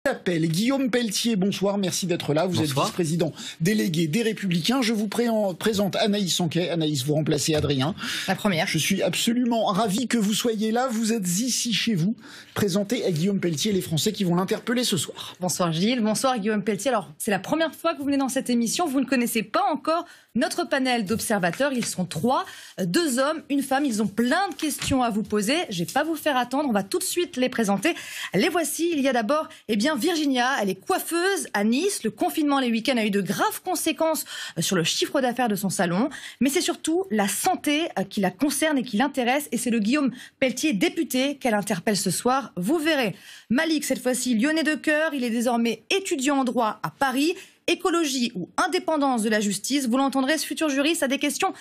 Appel. Guillaume Pelletier, bonsoir, merci d'être là. Vous êtes vice-président délégué des Républicains. Je vous présente Anaïs Sanquet. Anaïs, vous remplacez Adrien. La première. Je suis absolument ravi que vous soyez là. Vous êtes ici chez vous, présenté à Guillaume Pelletier, les Français qui vont l'interpeller ce soir. Bonsoir Gilles, bonsoir Guillaume Pelletier. Alors, c'est la première fois que vous venez dans cette émission. Vous ne connaissez pas encore notre panel d'observateurs. Ils sont 3, 2 hommes, 1 femme. Ils ont plein de questions à vous poser. Je ne vais pas vous faire attendre. On va tout de suite les présenter. Les voici. Il y a d'abord, Virginia. Elle est coiffeuse à Nice. Le confinement les week-ends a eu de graves conséquences sur le chiffre d'affaires de son salon. Mais c'est surtout la santé qui la concerne et qui l'intéresse. Et c'est le Guillaume Pelletier, député, qu'elle interpelle ce soir. Vous verrez. Malik, cette fois-ci, lyonnais de cœur. Il est désormais étudiant en droit à Paris. Écologie ou indépendance de la justice, vous l'entendrez, ce futur juriste a des questions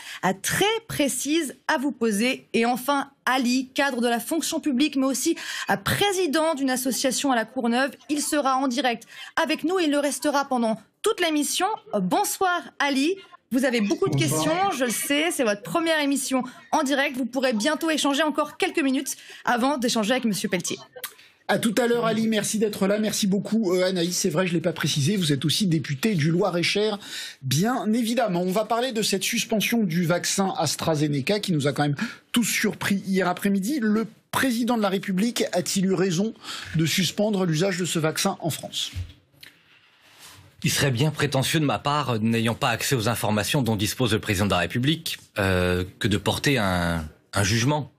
très précises à vous poser. Et enfin, Ali, cadre de la fonction publique, mais aussi président d'une association à la Courneuve. Il sera en direct avec nous et il le restera pendant toute l'émission. Bonsoir Ali. Vous avez beaucoup de questions, je le sais, c'est votre première émission en direct. Vous pourrez bientôt échanger encore quelques minutes avant d'échanger avec Monsieur Pelletier. À tout à l'heure, Ali, merci d'être là. Merci beaucoup, Anaïs. C'est vrai, je ne l'ai pas précisé, vous êtes aussi député du Loir-et-Cher, bien évidemment. On va parler de cette suspension du vaccin AstraZeneca qui nous a quand même tous surpris hier après-midi. Le président de la République a-t-il eu raison de suspendre l'usage de ce vaccin en France ? Il serait bien prétentieux de ma part, n'ayant pas accès aux informations dont dispose le président de la République, que de porter un jugement.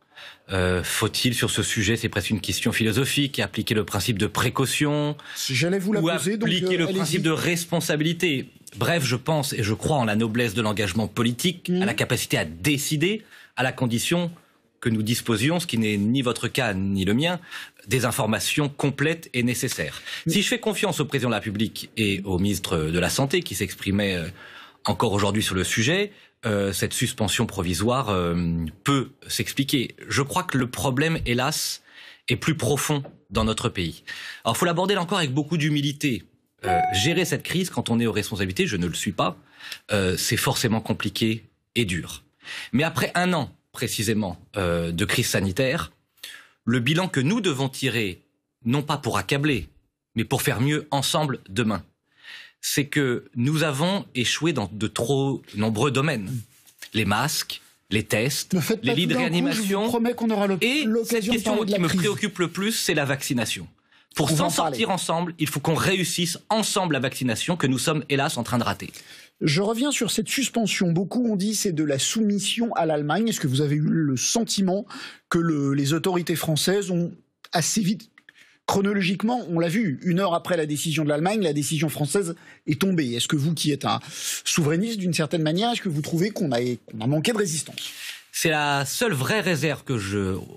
Faut-il sur ce sujet, c'est presque une question philosophique, appliquer le principe de précaution, j'allais vous la poser, appliquer le principe de responsabilité. Bref, je pense et je crois en la noblesse de l'engagement politique, à la capacité à décider, à la condition que nous disposions, ce qui n'est ni votre cas ni le mien, des informations complètes et nécessaires. Si je fais confiance au président de la République et au ministre de la Santé qui s'exprimait encore aujourd'hui sur le sujet, cette suspension provisoire peut s'expliquer. Je crois que le problème, hélas, est plus profond dans notre pays. Alors, il faut l'aborder là encore avec beaucoup d'humilité. Gérer cette crise quand on est aux responsabilités, je ne le suis pas, c'est forcément compliqué et dur. Mais après 1 an, précisément, de crise sanitaire, le bilan que nous devons tirer, non pas pour accabler, mais pour faire mieux ensemble demain, c'est que nous avons échoué dans de trop nombreux domaines. Les masques, les tests, les lits de réanimation. Et cette question qui me préoccupe le plus, c'est la vaccination. Pour s'en sortir ensemble, il faut qu'on réussisse ensemble la vaccination que nous sommes hélas en train de rater. Je reviens sur cette suspension. Beaucoup ont dit c'est de la soumission à l'Allemagne. Est-ce que vous avez eu le sentiment que les autorités françaises ont assez vite... Chronologiquement, on l'a vu, 1 heure après la décision de l'Allemagne, la décision française est tombée. Est-ce que vous, qui êtes un souverainiste d'une certaine manière, est-ce que vous trouvez qu'on a manqué de résistance ? C'est la seule vraie réserve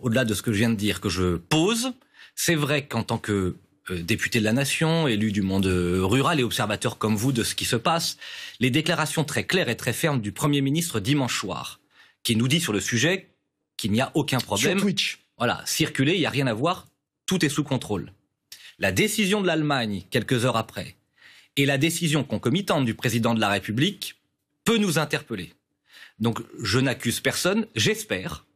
au-delà de ce que je viens de dire, que je pose. C'est vrai qu'en tant que député de la nation, élu du monde rural et observateur comme vous de ce qui se passe, les déclarations très claires et très fermes du Premier ministre dimanche soir, qui nous dit sur le sujet qu'il n'y a aucun problème. Sur Twitch. Voilà, circuler, il n'y a rien à voir. Tout est sous contrôle. La décision de l'Allemagne, quelques heures après, et la décision concomitante du président de la République peut nous interpeller. Donc je n'accuse personne, j'espère,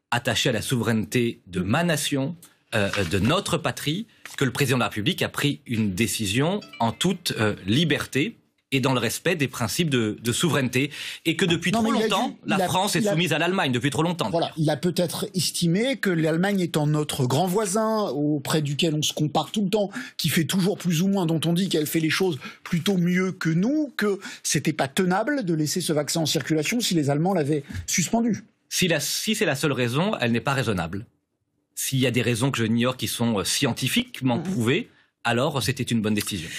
attaché à la souveraineté de ma nation, de notre patrie, que le président de la République a pris une décision en toute liberté et dans le respect des principes de souveraineté, et que depuis trop longtemps, la France est soumise à l'Allemagne, depuis trop longtemps. Voilà, il a peut-être estimé que l'Allemagne étant notre grand voisin, auprès duquel on se compare tout le temps, qui fait toujours plus ou moins, dont on dit qu'elle fait les choses plutôt mieux que nous, que c'était pas tenable de laisser ce vaccin en circulation si les Allemands l'avaient suspendu. Si c'est la seule raison, elle n'est pas raisonnable. S'il y a des raisons que je ignore qui sont scientifiquement prouvées, alors c'était une bonne décision.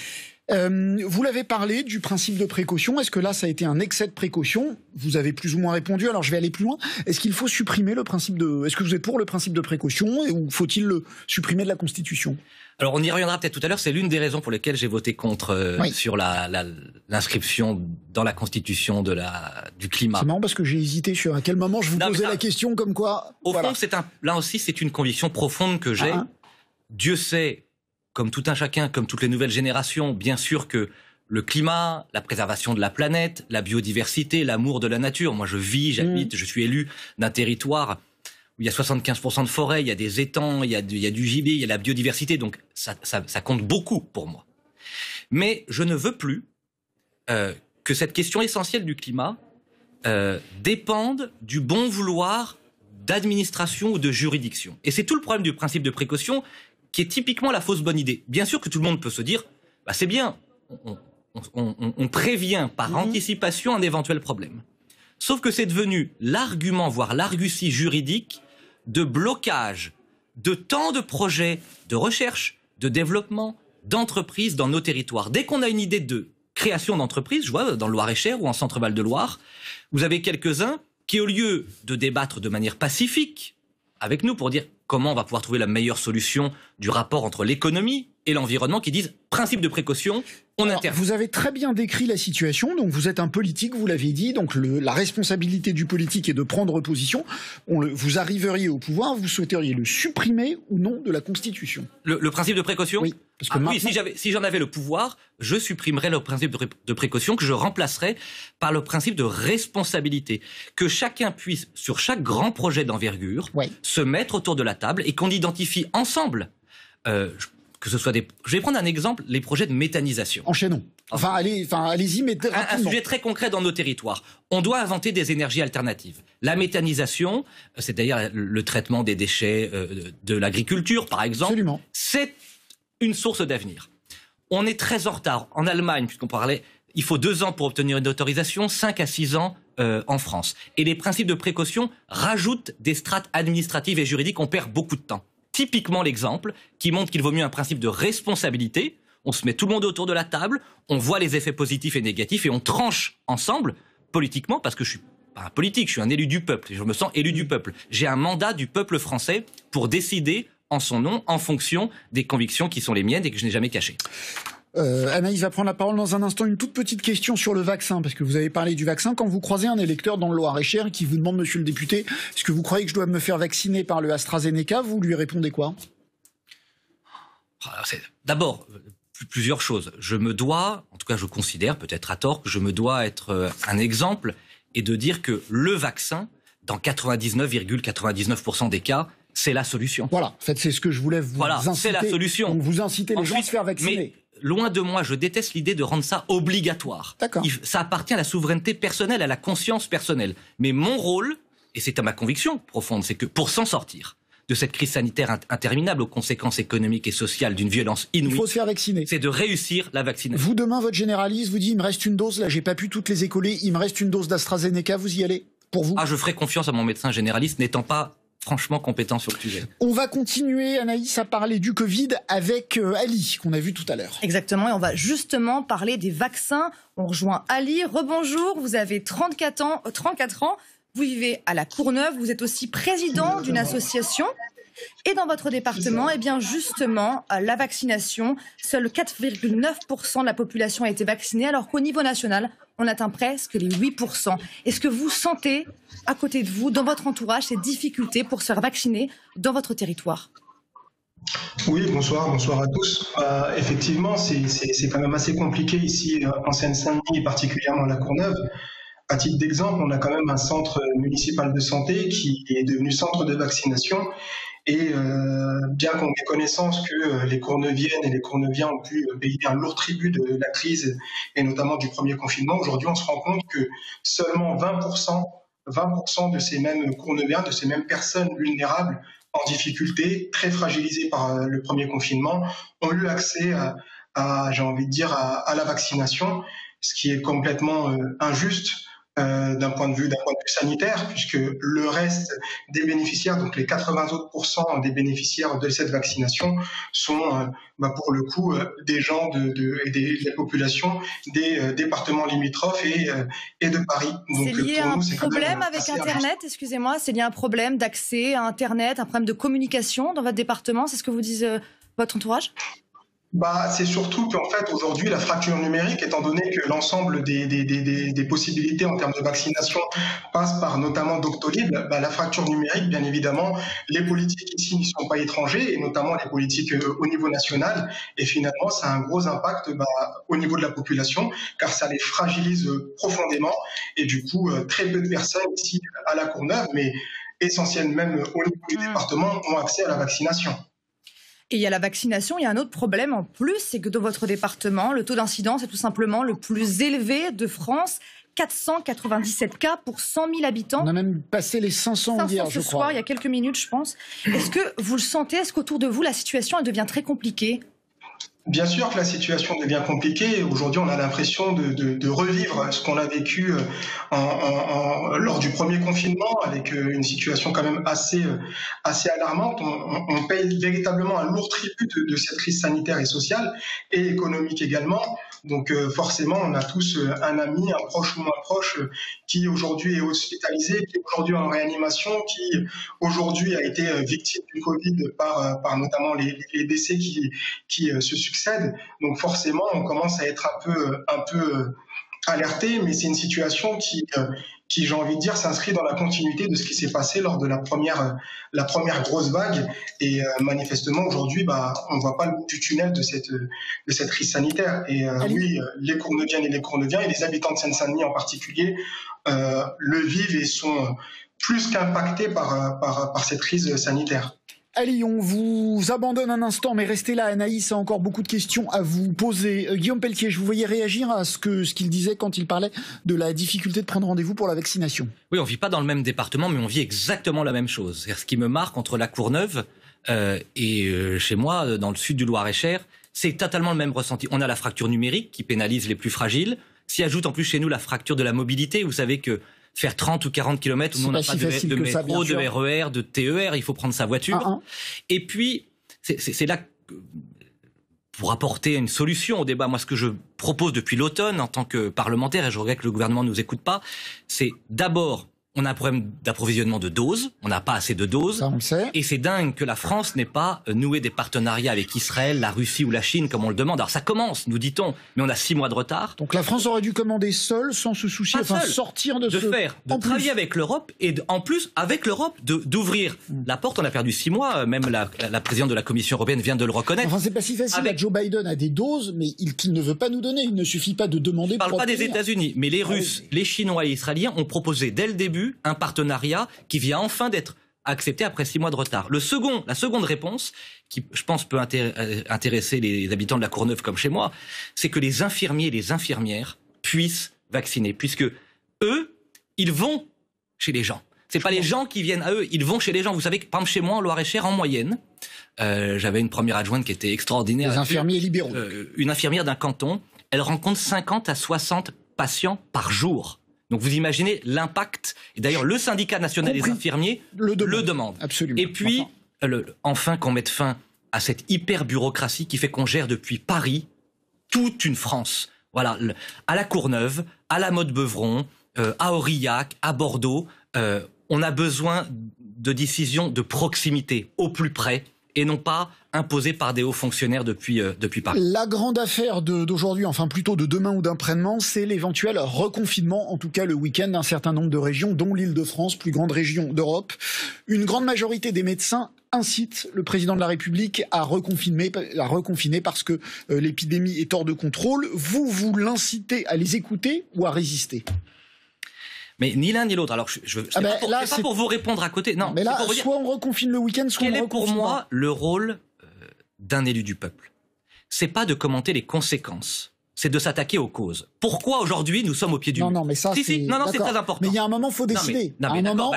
Vous l'avez parlé du principe de précaution. Est-ce que là, ça a été un excès de précaution ? Vous avez plus ou moins répondu. Alors, je vais aller plus loin. Est-ce qu'il faut supprimer le principe de... Est-ce que vous êtes pour le principe de précaution ou faut-il le supprimer de la Constitution ? Alors, on y reviendra peut-être tout à l'heure. C'est l'une des raisons pour lesquelles j'ai voté contre sur l'inscription dans la Constitution du climat. C'est marrant parce que j'ai hésité sur à quel moment je vous posais la question comme quoi... Au fond, là aussi, c'est une conviction profonde que j'ai. Dieu sait... Comme tout un chacun, comme toutes les nouvelles générations, bien sûr que le climat, la préservation de la planète, la biodiversité, l'amour de la nature. Moi, je vis, j'habite, je suis élu d'un territoire où il y a 75% de forêt, il y a des étangs, il y a du gibier, il y a la biodiversité, donc ça compte beaucoup pour moi. Mais je ne veux plus que cette question essentielle du climat dépende du bon vouloir d'administration ou de juridiction. Et c'est tout le problème du principe de précaution qui est typiquement la fausse bonne idée. Bien sûr que tout le monde peut se dire, bah c'est bien, on prévient par anticipation un éventuel problème. Sauf que c'est devenu l'argument, voire l'argutie juridique de blocage de tant de projets de recherche, de développement, d'entreprises dans nos territoires. Dès qu'on a une idée de création d'entreprise, je vois dans le Loir-et-Cher ou en Centre-Val de Loire, vous avez quelques-uns qui, au lieu de débattre de manière pacifique avec nous pour dire comment on va pouvoir trouver la meilleure solution du rapport entre l'économie et l'environnement, qui disent principe de précaution, on intervient. Vous avez très bien décrit la situation, donc vous êtes un politique, vous l'aviez dit, donc la responsabilité du politique est de prendre position. Vous arriveriez au pouvoir, vous souhaiteriez le supprimer ou non de la Constitution? Le principe de précaution? Oui. Parce que maintenant... Oui, si j'en avais le pouvoir, je supprimerais le principe de précaution que je remplacerais par le principe de responsabilité. Que chacun puisse, sur chaque grand projet d'envergure, se mettre autour de la table et qu'on identifie ensemble, que ce soit je vais prendre un exemple, les projets de méthanisation. Enchaînons. Allez-y, mais rapidement. Un sujet très concret dans nos territoires. On doit inventer des énergies alternatives. La méthanisation, c'est d'ailleurs le traitement des déchets de l'agriculture, par exemple. Absolument. C'est une source d'avenir. On est très en retard. En Allemagne, puisqu'on parlait, il faut 2 ans pour obtenir une autorisation, 5 à 6 ans en France. Et les principes de précaution rajoutent des strates administratives et juridiques. On perd beaucoup de temps. Typiquement l'exemple qui montre qu'il vaut mieux un principe de responsabilité. On se met tout le monde autour de la table, on voit les effets positifs et négatifs et on tranche ensemble politiquement, parce que je suis pas un politique, je suis un élu du peuple et je me sens élu du peuple. J'ai un mandat du peuple français pour décider en son nom, en fonction des convictions qui sont les miennes et que je n'ai jamais cachées. Anaïs va prendre la parole dans un instant. Une toute petite question sur le vaccin, parce que vous avez parlé du vaccin. Quand vous croisez un électeur dans le Loir-et-Cher qui vous demande, monsieur le député, est-ce que vous croyez que je dois me faire vacciner par le AstraZeneca, vous lui répondez quoi? D'abord, plusieurs choses. Je me dois, en tout cas je considère, peut-être à tort, que je me dois être un exemple et de dire que le vaccin, dans 99,99% des cas, c'est la solution. Voilà, en fait, c'est ce que je voulais vous inciter. C'est la solution. Donc vous incitez les gens à se faire vacciner. Mais loin de moi, je déteste l'idée de rendre ça obligatoire. D'accord. Ça appartient à la souveraineté personnelle, à la conscience personnelle. Mais mon rôle, et c'est à ma conviction profonde, c'est que pour s'en sortir de cette crise sanitaire interminable aux conséquences économiques et sociales d'une violence inouïe, il faut se faire vacciner. C'est de réussir la vaccination. Vous, demain, votre généraliste vous dit, il me reste une dose, là j'ai pas pu toutes les écoler, il me reste une dose d'AstraZeneca, vous y allez? Pour vous? Je ferai confiance à mon médecin généraliste, n'étant pas franchement compétent sur le sujet. On va continuer, Anaïs, à parler du Covid avec Ali, qu'on a vu tout à l'heure. Exactement, et on va justement parler des vaccins. On rejoint Ali. Rebonjour, vous avez 34 ans, vous vivez à La Courneuve, vous êtes aussi président d'une association. Et dans votre département, eh bien justement, la vaccination, seul 4,9% de la population a été vaccinée, alors qu'au niveau national, on atteint presque les 8%. Est-ce que vous sentez, à côté de vous, dans votre entourage, ces difficultés pour se faire vacciner dans votre territoire? Oui, bonsoir à tous. Effectivement, c'est quand même assez compliqué ici en Seine-Saint-Denis et particulièrement à La Courneuve. À titre d'exemple, on a quand même un centre municipal de santé qui est devenu centre de vaccination. Et bien qu'on ait connaissance que les Courneuviennes et les Courneuviens ont pu payer un lourd tribut de la crise et notamment du premier confinement, aujourd'hui on se rend compte que seulement 20% de ces mêmes Courneuviens, de ces mêmes personnes vulnérables en difficulté, très fragilisées par le premier confinement, ont eu accès à la vaccination, ce qui est complètement injuste. D'un point de vue sanitaire, puisque le reste des bénéficiaires, donc les 80 autres % des bénéficiaires de cette vaccination, sont pour le coup des gens des populations des départements limitrophes et de Paris. Donc, c'est lié à un problème avec Internet, excusez-moi, c'est lié à un problème d'accès à Internet, un problème de communication dans votre département, c'est ce que vous dit votre entourage? C'est surtout qu'en fait, aujourd'hui, la fracture numérique, étant donné que l'ensemble des possibilités en termes de vaccination passe par notamment Doctolib, la fracture numérique, bien évidemment, les politiques ici n'y sont pas étrangers, et notamment les politiques au niveau national, et finalement, ça a un gros impact au niveau de la population, car ça les fragilise profondément, et du coup, très peu de personnes ici à La Courneuve, mais essentiels, même au niveau du département, ont accès à la vaccination. Et il y a la vaccination, il y a un autre problème en plus, c'est que dans votre département, le taux d'incidence est tout simplement le plus élevé de France. 497 cas pour 100 000 habitants. On a même passé les 500 hier, je crois. Soir, il y a quelques minutes, je pense. Est-ce que vous le sentez? Est-ce qu'autour de vous, la situation elle devient très compliquée? Bien sûr que la situation devient compliquée. Aujourd'hui, on a l'impression de revivre ce qu'on a vécu lors du premier confinement, avec une situation quand même assez alarmante. On paye véritablement un lourd tribut de cette crise sanitaire et sociale, et économique également. Donc forcément, on a tous un ami, un proche ou moins proche, qui aujourd'hui est hospitalisé, qui est aujourd'hui en réanimation, qui aujourd'hui a été victime du Covid par notamment les décès qui se succèdent. Donc forcément, on commence à être un peu alerté, mais c'est une situation qui, j'ai envie de dire, s'inscrit dans la continuité de ce qui s'est passé lors de la première grosse vague. Et manifestement, aujourd'hui, on ne voit pas le bout du tunnel de cette crise sanitaire. Et oui, les Courneuviennes et les Courneuviens, et les habitants de Seine-Saint-Denis en particulier, le vivent et sont plus qu'impactés par cette crise sanitaire. Allez, on vous abandonne un instant, mais restez là. Anaïs a encore beaucoup de questions à vous poser. Guillaume Pelletier, je vous voyais réagir à ce qu'il disait quand il parlait de la difficulté de prendre rendez-vous pour la vaccination. Oui, on vit pas dans le même département, mais on vit exactement la même chose. C'est-à-dire, ce qui me marque entre la Courneuve et chez moi, dans le sud du Loir-et-Cher, c'est totalement le même ressenti. On a la fracture numérique qui pénalise les plus fragiles. S'y ajoute en plus chez nous la fracture de la mobilité. Vous savez que faire 30 ou 40 km où on n'a pas de métro, de RER, de TER, il faut prendre sa voiture. Et puis, c'est là, pour apporter une solution au débat, moi ce que je propose depuis l'automne en tant que parlementaire, et je regrette que le gouvernement ne nous écoute pas, c'est d'abord, on a un problème d'approvisionnement de doses, on n'a pas assez de doses. Ça, on le sait. Et c'est dingue que la France n'ait pas noué des partenariats avec Israël, la Russie ou la Chine, comme on le demande. Alors ça commence, nous dit-on, mais on a 6 mois de retard. Donc la France aurait dû commander seule, sans se soucier, sortir de travailler avec l'Europe, et en plus, avec l'Europe, d'ouvrir la porte. On a perdu 6 mois, même la présidente de la Commission européenne vient de le reconnaître. Enfin, c'est pas si facile. Joe Biden a des doses, mais qu'il ne veut pas nous donner. Il ne suffit pas de demander. Je ne parle pas des États-Unis, mais les Russes, les Chinois et les Israéliens ont proposé dès le début un partenariat qui vient enfin d'être accepté après 6 mois de retard. La seconde réponse, qui je pense peut intéresser les habitants de la Courneuve comme chez moi, c'est que les infirmiers et les infirmières puissent vacciner, puisque eux, ils vont chez les gens. C'est pas les gens qui viennent à eux, ils vont chez les gens. Vous savez que, par exemple, chez moi, en Loir-et-Cher, en moyenne, j'avais une première adjointe qui était extraordinaire. Les infirmiers libéraux. Une infirmière d'un canton, elle rencontre 50 à 60 patients par jour. Donc vous imaginez l'impact. Et d'ailleurs, le syndicat national des infirmiers le demande. Absolument. Et puis, enfin qu'on mette fin à cette hyper-bureaucratie qui fait qu'on gère depuis Paris toute une France. Voilà, à la Courneuve, à la Motte-Beuvron, à Aurillac, à Bordeaux, on a besoin de décisions de proximité, au plus près, et non pas imposées par des hauts fonctionnaires depuis Paris. La grande affaire d'aujourd'hui, enfin plutôt de demain ou d'après-demain, c'est l'éventuel reconfinement, en tout cas le week-end, d'un certain nombre de régions, dont l'Île-de-France, plus grande région d'Europe. Une grande majorité des médecins incite le président de la République à reconfiner parce que l'épidémie est hors de contrôle. Vous l'incitez à les écouter ou à résister ? Mais ni l'un ni l'autre. Alors, c'est pas pour vous répondre à côté. Non. Mais là, soit on reconfine le week-end, soit on reconfine pas. Quel est pour moi le rôle d'un élu du peuple ? C'est pas de commenter les conséquences. C'est de s'attaquer aux causes. Pourquoi aujourd'hui nous sommes au pied du mur ? Non, mais ça, c'est très important. Mais il y a un moment, faut décider.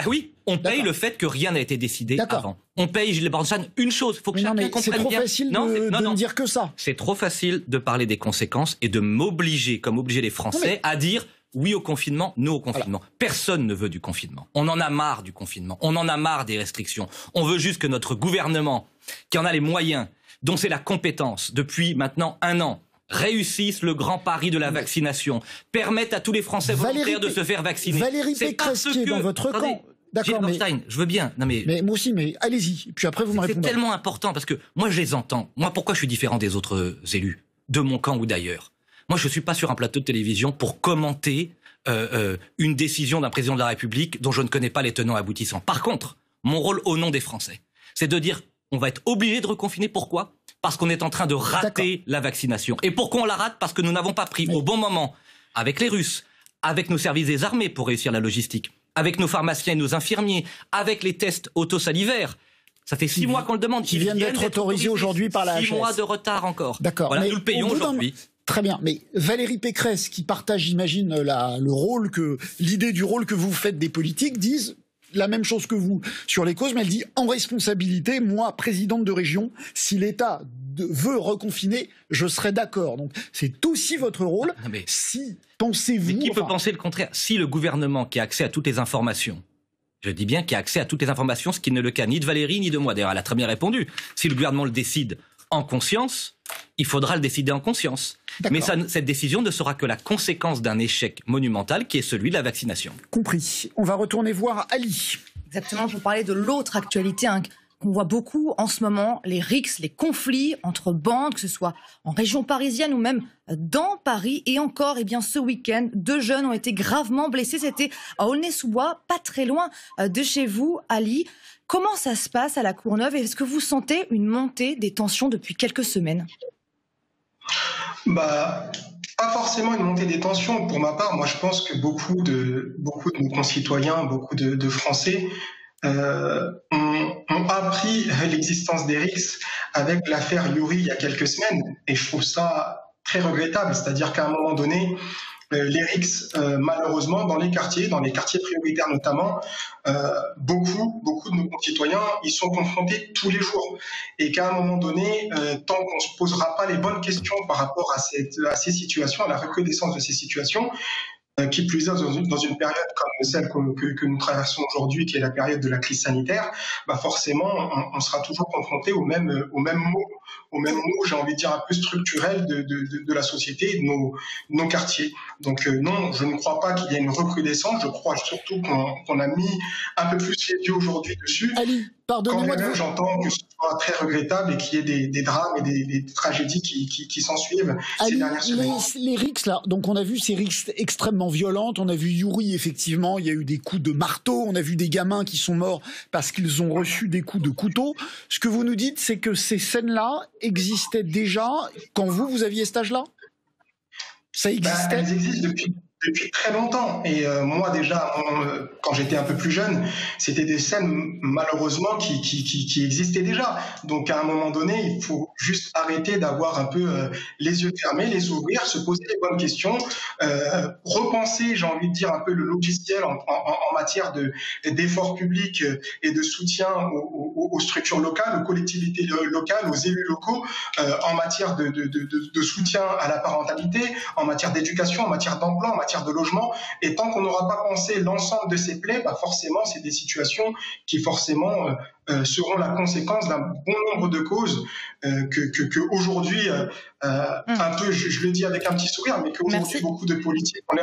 Oui, on paye le fait que rien n'a été décidé avant. On paye Gilles Bornstein une chose. Faut que chacun comprenne bien. C'est trop facile de ne dire que ça. C'est trop facile de parler des conséquences et de m'obliger, comme obliger les Français, à dire oui au confinement, non au confinement. Voilà. Personne ne veut du confinement. On en a marre du confinement. On en a marre des restrictions. On veut juste que notre gouvernement, qui en a les moyens, dont c'est la compétence depuis maintenant 1 an, réussisse le grand pari de la vaccination, permette à tous les Français volontaires de se faire vacciner. Valérie Pécresse qui est dans votre camp. D'accord, mais je veux bien. Non mais moi aussi, mais allez-y. Et puis après, vous me répondez. C'est tellement important parce que moi, je les entends. Moi, pourquoi je suis différent des autres élus, de mon camp ou d'ailleurs ? Moi, je ne suis pas sur un plateau de télévision pour commenter une décision d'un président de la République dont je ne connais pas les tenants aboutissants. Par contre, mon rôle au nom des Français, c'est de dire on va être obligé de reconfiner. Pourquoi ? Parce qu'on est en train de rater la vaccination. Et pourquoi on la rate ? Parce que nous n'avons pas pris au bon moment, avec les Russes, avec nos services des armées pour réussir la logistique, avec nos pharmaciens et nos infirmiers, avec les tests autosalivaires. Ça fait 6 mois qu'on le demande. Qui viennent d'être autorisés aujourd'hui par la HS. 6 mois de retard encore. D'accord. Voilà, nous le payons aujourd'hui. Très bien, mais Valérie Pécresse, qui partage, j'imagine, l'idée du rôle que vous faites des politiques, disent la même chose que vous sur les causes, mais elle dit en responsabilité, moi, présidente de région, si l'État veut reconfiner, je serai d'accord. Donc c'est aussi votre rôle. Mais si pensez-vous, mais qui peut penser le contraire? Si le gouvernement qui a accès à toutes les informations, je dis bien qui a accès à toutes les informations, ce qui n'est le cas ni de Valérie ni de moi. D'ailleurs, elle a très bien répondu. Si le gouvernement le décide en conscience, il faudra le décider en conscience. Mais cette décision ne sera que la conséquence d'un échec monumental qui est celui de la vaccination. Compris. On va retourner voir Ali. Exactement, pour parler de l'autre actualité qu'on voit beaucoup en ce moment, les rixes, les conflits entre bandes, que ce soit en région parisienne ou même dans Paris. Et encore, ce week-end, 2 jeunes ont été gravement blessés. C'était à Aulnay-sous-Bois, pas très loin de chez vous, Ali. Comment ça se passe à la Courneuve? Est-ce que vous sentez une montée des tensions depuis quelques semaines? Pas forcément une montée des tensions. Pour ma part, moi je pense que beaucoup de nos concitoyens, beaucoup de Français ont appris l'existence des rixes avec l'affaire Youri il y a quelques semaines. Et je trouve ça très regrettable. C'est-à-dire qu'à un moment donné, les rixes, malheureusement, dans les quartiers prioritaires notamment, beaucoup de nos concitoyens y sont confrontés tous les jours. Et qu'à un moment donné, tant qu'on ne se posera pas les bonnes questions par rapport à ces situations, à la recrudescence de ces situations, qui plus est dans une période comme celle que nous traversons aujourd'hui, qui est la période de la crise sanitaire, forcément, on sera toujours confronté aux mêmes mots, j'ai envie de dire, un peu structurels de la société et de nos quartiers. Donc non, je ne crois pas qu'il y ait une recrudescence, je crois surtout qu'on a mis un peu plus les yeux aujourd'hui dessus. Ali, pardonnez-moi de vous... J'entends que ce soit très regrettable et qu'il y ait des drames et des tragédies qui s'en suivent ces dernières semaines. Les rixes, là, donc on a vu ces rixes extrêmement violentes, on a vu Youri, effectivement, il y a eu des coups de marteau, on a vu des gamins qui sont morts parce qu'ils ont reçu des coups de couteau. Ce que vous nous dites, c'est que ces scènes-là existaient déjà quand vous aviez cet âge-là? Ça existait? Elles existent depuis très longtemps. Et moi déjà, quand j'étais un peu plus jeune, c'était des scènes malheureusement qui existaient déjà. Donc à un moment donné, il faut juste arrêter d'avoir un peu les yeux fermés, les ouvrir, se poser les bonnes questions, repenser, j'ai envie de dire, un peu le logiciel en matière d'efforts publics et de soutien aux structures locales, aux collectivités locales, aux élus locaux, en matière de soutien à la parentalité, en matière d'éducation, en matière d'emploi, en matière de logement. Et tant qu'on n'aura pas pensé l'ensemble de ces plaies, forcément, c'est des situations qui forcément seront la conséquence d'un bon nombre de causes que aujourd'hui, un peu, je le dis avec un petit sourire, mais qu'aujourd'hui beaucoup de politiques ont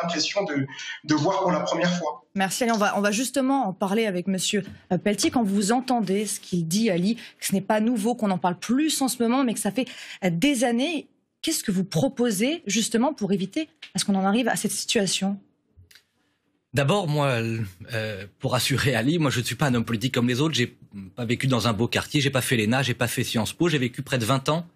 l'impression de voir pour la première fois. Merci Ali, on va justement en parler avec Monsieur Pelletier. Quand vous entendez ce qu'il dit, Ali, que ce n'est pas nouveau, qu'on en parle plus en ce moment, mais que ça fait des années. Qu'est-ce que vous proposez justement pour éviter à ce qu'on en arrive à cette situation? D'abord, moi, pour rassurer Ali, moi je ne suis pas un homme politique comme les autres. J'ai pas vécu dans un beau quartier, j'ai pas fait l'ENA, j'ai pas fait Sciences Po. J'ai vécu près de 20 ans,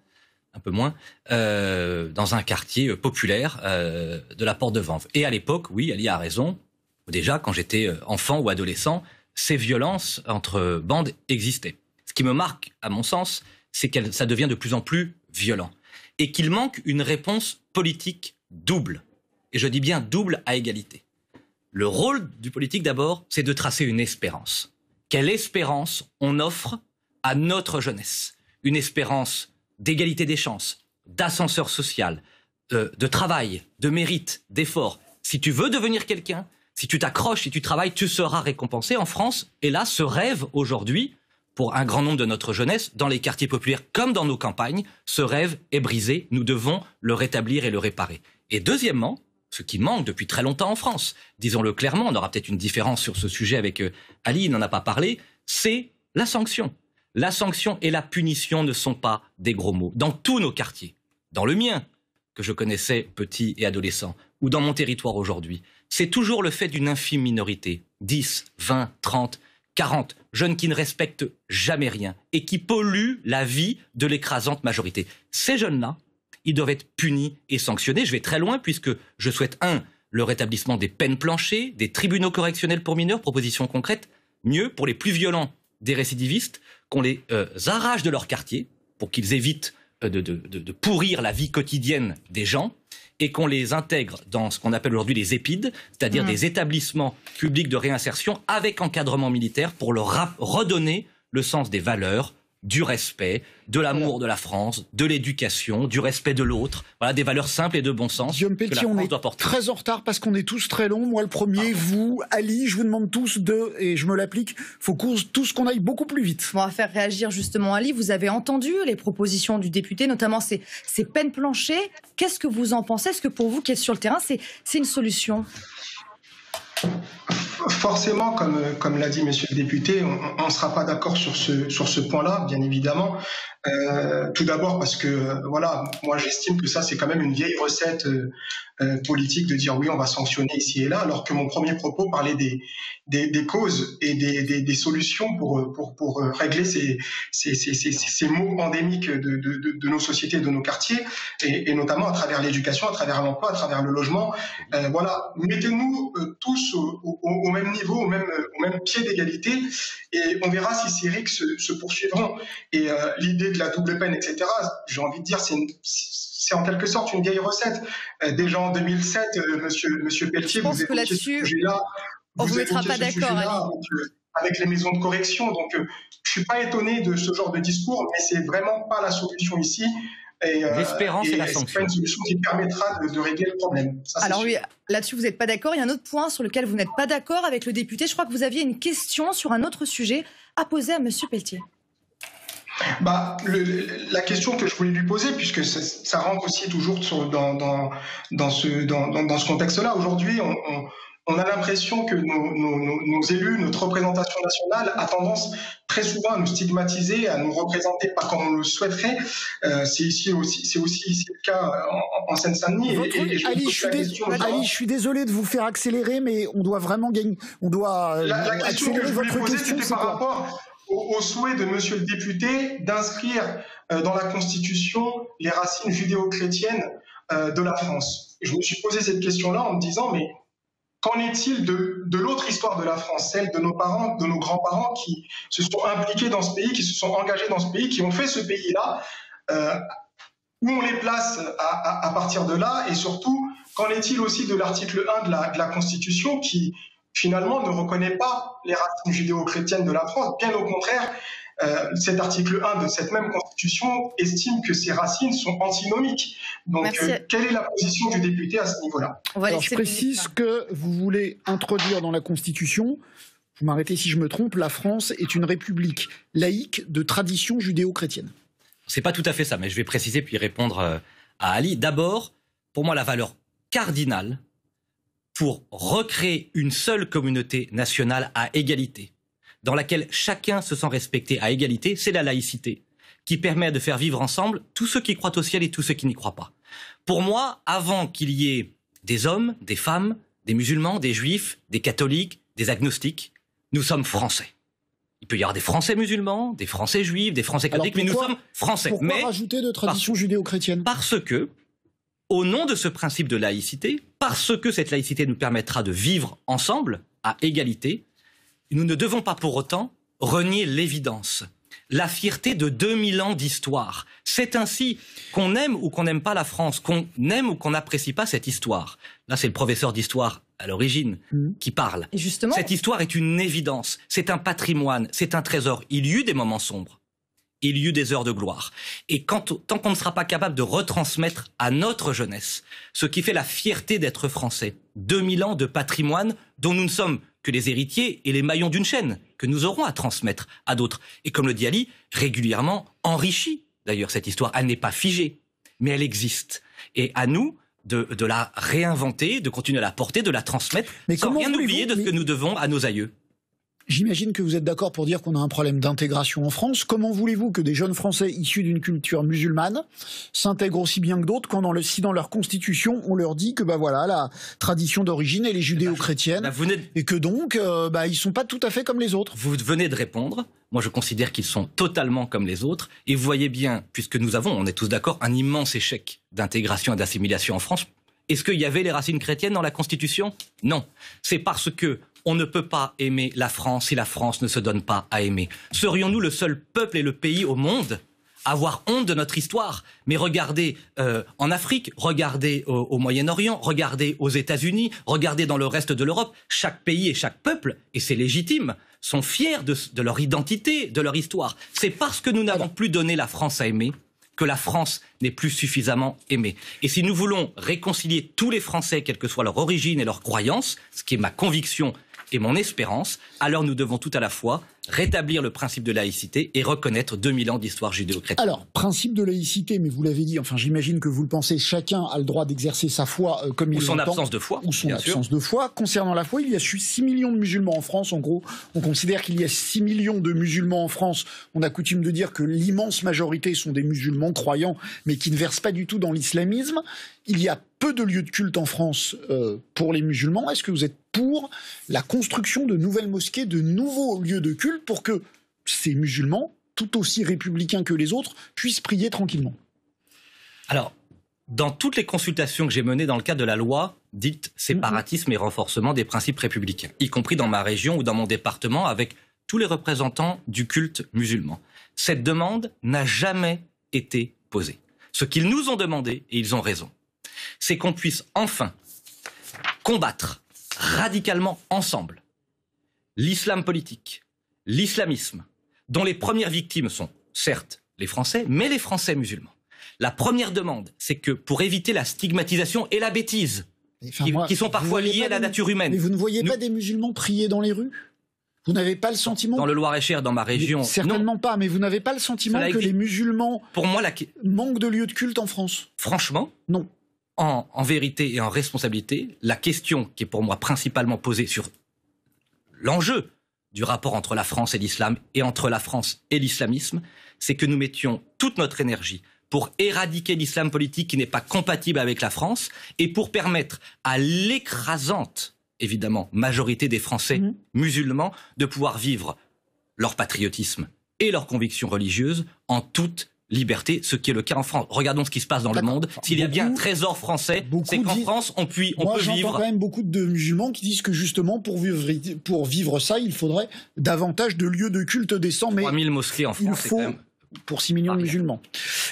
un peu moins, dans un quartier populaire de la Porte de Vanves. Et à l'époque, oui, Ali a raison. Déjà, quand j'étais enfant ou adolescent, ces violences entre bandes existaient. Ce qui me marque, à mon sens, c'est que ça devient de plus en plus violent. Et qu'il manque une réponse politique double. Et je dis bien double à égalité. Le rôle du politique, d'abord, c'est de tracer une espérance. Quelle espérance on offre à notre jeunesse? Une espérance d'égalité des chances, d'ascenseur social, de travail, de mérite, d'effort. Si tu veux devenir quelqu'un, si tu t'accroches, si tu travailles, tu seras récompensé. En France, et là, ce rêve aujourd'hui, pour un grand nombre de notre jeunesse, dans les quartiers populaires comme dans nos campagnes, ce rêve est brisé. Nous devons le rétablir et le réparer. Et deuxièmement, ce qui manque depuis très longtemps en France, disons-le clairement, on aura peut-être une différence sur ce sujet avec Ali, il n'en a pas parlé, c'est la sanction. La sanction et la punition ne sont pas des gros mots. Dans tous nos quartiers, dans le mien, que je connaissais petit et adolescent, ou dans mon territoire aujourd'hui, c'est toujours le fait d'une infime minorité, 10, 20, 30, 40 jeunes qui ne respectent jamais rien et qui polluent la vie de l'écrasante majorité. Ces jeunes-là, ils doivent être punis et sanctionnés. Je vais très loin puisque je souhaite, le rétablissement des peines planchées, des tribunaux correctionnels pour mineurs, proposition concrète, mieux pour les plus violents des récidivistes, qu'on les arrache de leur quartier pour qu'ils évitent de pourrir la vie quotidienne des gens et qu'on les intègre dans ce qu'on appelle aujourd'hui les EPID, c'est-à-dire des établissements publics de réinsertion avec encadrement militaire pour leur redonner le sens des valeurs, du respect, de l'amour de la France, de l'éducation, du respect de l'autre, voilà, des valeurs simples et de bon sens Guillaume que la Pelletier, on France est doit porter. très en retard parce qu'on est tous très longs. Moi, le premier, vous, Ali, je vous demande tous et je me l'applique, faut tous qu'on aille beaucoup plus vite. On va faire réagir justement Ali. Vous avez entendu les propositions du député, notamment ces peines planchées. Qu'est-ce que vous en pensez? Est-ce que pour vous qui êtes sur le terrain, c'est une solution? Forcément, comme l'a dit monsieur le député, on ne sera pas d'accord sur ce point-là, bien évidemment. Tout d'abord parce que, voilà, moi j'estime que ça c'est quand même une vieille recette politique de dire oui, on va sanctionner ici et là, alors que mon premier propos parlait des causes et des solutions pour régler ces maux endémiques de nos sociétés et de nos quartiers, et notamment à travers l'éducation, à travers l'emploi, à travers le logement. Voilà, mettez-nous tous au même niveau, au même pied d'égalité, et on verra si ces RIC se poursuivront. Et l'idée de la double peine, etc., j'ai envie de dire, c'est en quelque sorte une vieille recette. Déjà en 2007, monsieur Pelletier, vous évoquiez ce sujet-là. On ne vous mettra pas d'accord, avec les maisons de correction. Donc, je ne suis pas étonné de ce genre de discours, mais ce n'est vraiment pas la solution ici. L'espérance et la sanction. C'est pas une solution qui permettra de régler le problème. Ça, alors oui, là-dessus vous n'êtes pas d'accord. Il y a un autre point sur lequel vous n'êtes pas d'accord avec le député. Je crois que vous aviez une question sur un autre sujet à poser à monsieur Pelletier. La question que je voulais lui poser, puisque ça rentre aussi toujours dans ce contexte-là, aujourd'hui, on a l'impression que nos élus, notre représentation nationale a tendance très souvent à nous stigmatiser, à nous représenter pas comme on le souhaiterait. C'est aussi ici le cas en Seine-Saint-Denis. Ali, je suis désolé de vous faire accélérer, mais on doit vraiment gagner. On doit la question que je voulais poser, question, c'était par rapport au souhait de monsieur le député d'inscrire dans la Constitution les racines judéo-chrétiennes de la France. Et je me suis posé cette question-là en me disant, mais qu'en est-il de l'autre histoire de la France, celle de nos parents, de nos grands-parents qui se sont impliqués dans ce pays, qui se sont engagés dans ce pays, qui ont fait ce pays-là, où on les place à partir de là, et surtout, qu'en est-il aussi de l'article 1 de la Constitution qui, finalement, ne reconnaît pas les racines judéo-chrétiennes de la France. Bien au contraire, cet article 1 de cette même Constitution estime que ces racines sont antinomiques. Donc, quelle est la position du député à ce niveau-là? Alors, je précise que vous voulez introduire dans la Constitution, vous m'arrêtez si je me trompe, la France est une république laïque de tradition judéo-chrétienne. C'est pas tout à fait ça, mais je vais préciser puis répondre à Ali. D'abord, pour moi, la valeur cardinale pour recréer une seule communauté nationale à égalité, dans laquelle chacun se sent respecté à égalité, c'est la laïcité, qui permet de faire vivre ensemble tous ceux qui croient au ciel et tous ceux qui n'y croient pas. Pour moi, avant qu'il y ait des hommes, des femmes, des musulmans, des juifs, des catholiques, des agnostiques, nous sommes français. Il peut y avoir des Français musulmans, des Français juifs, des Français catholiques, mais nous sommes français. Pourquoi rajouter de tradition judéo-chrétienne? Parce que, au nom de ce principe de laïcité, parce que cette laïcité nous permettra de vivre ensemble, à égalité, nous ne devons pas pour autant renier l'évidence, la fierté de 2000 ans d'histoire. C'est ainsi qu'on aime ou qu'on n'aime pas la France, qu'on aime ou qu'on n'apprécie pas cette histoire. Là, c'est le professeur d'histoire à l'origine qui parle. Et justement, cette histoire est une évidence, c'est un patrimoine, c'est un trésor. Il y eut des moments sombres, il y eut des heures de gloire. Et tant qu'on ne sera pas capable de retransmettre à notre jeunesse ce qui fait la fierté d'être français, 2000 ans de patrimoine dont nous ne sommes que les héritiers et les maillons d'une chaîne que nous aurons à transmettre à d'autres. Et comme le dit Ali, régulièrement enrichie. D'ailleurs, cette histoire, elle n'est pas figée, mais elle existe. Et à nous de la réinventer, de continuer à la porter, de la transmettre, sans rien oublier de ce que nous devons à nos aïeux. J'imagine que vous êtes d'accord pour dire qu'on a un problème d'intégration en France. Comment voulez-vous que des jeunes Français issus d'une culture musulmane s'intègrent aussi bien que d'autres quand si dans leur constitution on leur dit que la tradition d'origine elle est judéo-chrétienne et que donc ils sont pas tout à fait comme les autres? Vous venez de répondre. Moi, je considère qu'ils sont totalement comme les autres. Et vous voyez bien, puisque on est tous d'accord, un immense échec d'intégration et d'assimilation en France. Est-ce qu'il y avait les racines chrétiennes dans la Constitution? Non. C'est parce que on ne peut pas aimer la France si la France ne se donne pas à aimer. Serions-nous le seul peuple et le pays au monde à avoir honte de notre histoire? Mais regardez en Afrique, regardez au Moyen-Orient, regardez aux États-Unis, regardez dans le reste de l'Europe. Chaque pays et chaque peuple, et c'est légitime, sont fiers de leur identité, de leur histoire. C'est parce que nous n'avons plus donné la France à aimer que la France n'est plus suffisamment aimée. Et si nous voulons réconcilier tous les Français, quelle que soit leur origine et leur croyance, ce qui est ma conviction et mon espérance, alors nous devons tout à la fois rétablir le principe de laïcité et reconnaître 2000 ans d'histoire judéo-chrétienne. Alors, principe de laïcité, mais vous l'avez dit, enfin j'imagine que vous le pensez, chacun a le droit d'exercer sa foi comme il l'entend. Ou son absence de foi. Ou son absence de foi. Concernant la foi, il y a 6 millions de musulmans en France, en gros. On considère qu'il y a 6 millions de musulmans en France. On a coutume de dire que l'immense majorité sont des musulmans croyants, mais qui ne versent pas du tout dans l'islamisme. Il y a peu de lieux de culte en France pour les musulmans. Est-ce que vous êtes pour la construction de nouvelles mosquées, de nouveaux lieux de culte pour que ces musulmans, tout aussi républicains que les autres, puissent prier tranquillement? Alors, dans toutes les consultations que j'ai menées dans le cadre de la loi dite séparatisme et renforcement des principes républicains, y compris dans ma région ou dans mon département avec tous les représentants du culte musulman, cette demande n'a jamais été posée. Ce qu'ils nous ont demandé, et ils ont raison, c'est qu'on puisse enfin combattre radicalement ensemble l'islam politique, l'islamisme, dont les premières victimes sont certes les Français, mais les Français musulmans. La première demande, c'est que pour éviter la stigmatisation et la bêtise, qui sont parfois liées à la nature humaine. Mais vous ne voyez pas des musulmans prier dans les rues? Vous n'avez pas le sentiment... Dans le Loir-et-Cher, dans ma région... Certainement non. Pas, mais vous n'avez pas le sentiment que les musulmans pour moi, manquent de lieux de culte en France? Franchement, non. En vérité et en responsabilité, la question qui est pour moi principalement posée sur l'enjeu du rapport entre la France et l'islam et entre la France et l'islamisme, c'est que nous mettions toute notre énergie pour éradiquer l'islam politique qui n'est pas compatible avec la France et pour permettre à l'écrasante, évidemment, majorité des Français musulmans de pouvoir vivre leur patriotisme et leurs convictions religieuses en toute liberté, ce qui est le cas en France. Regardons ce qui se passe dans le monde. S'il y a bien un trésor français, c'est qu'en France, on peut vivre... Moi, j'entends quand même beaucoup de musulmans qui disent que justement, pour vivre ça, il faudrait davantage de lieux de culte décents. 3000 mosquées en France, il faut, pour 6 millions de musulmans.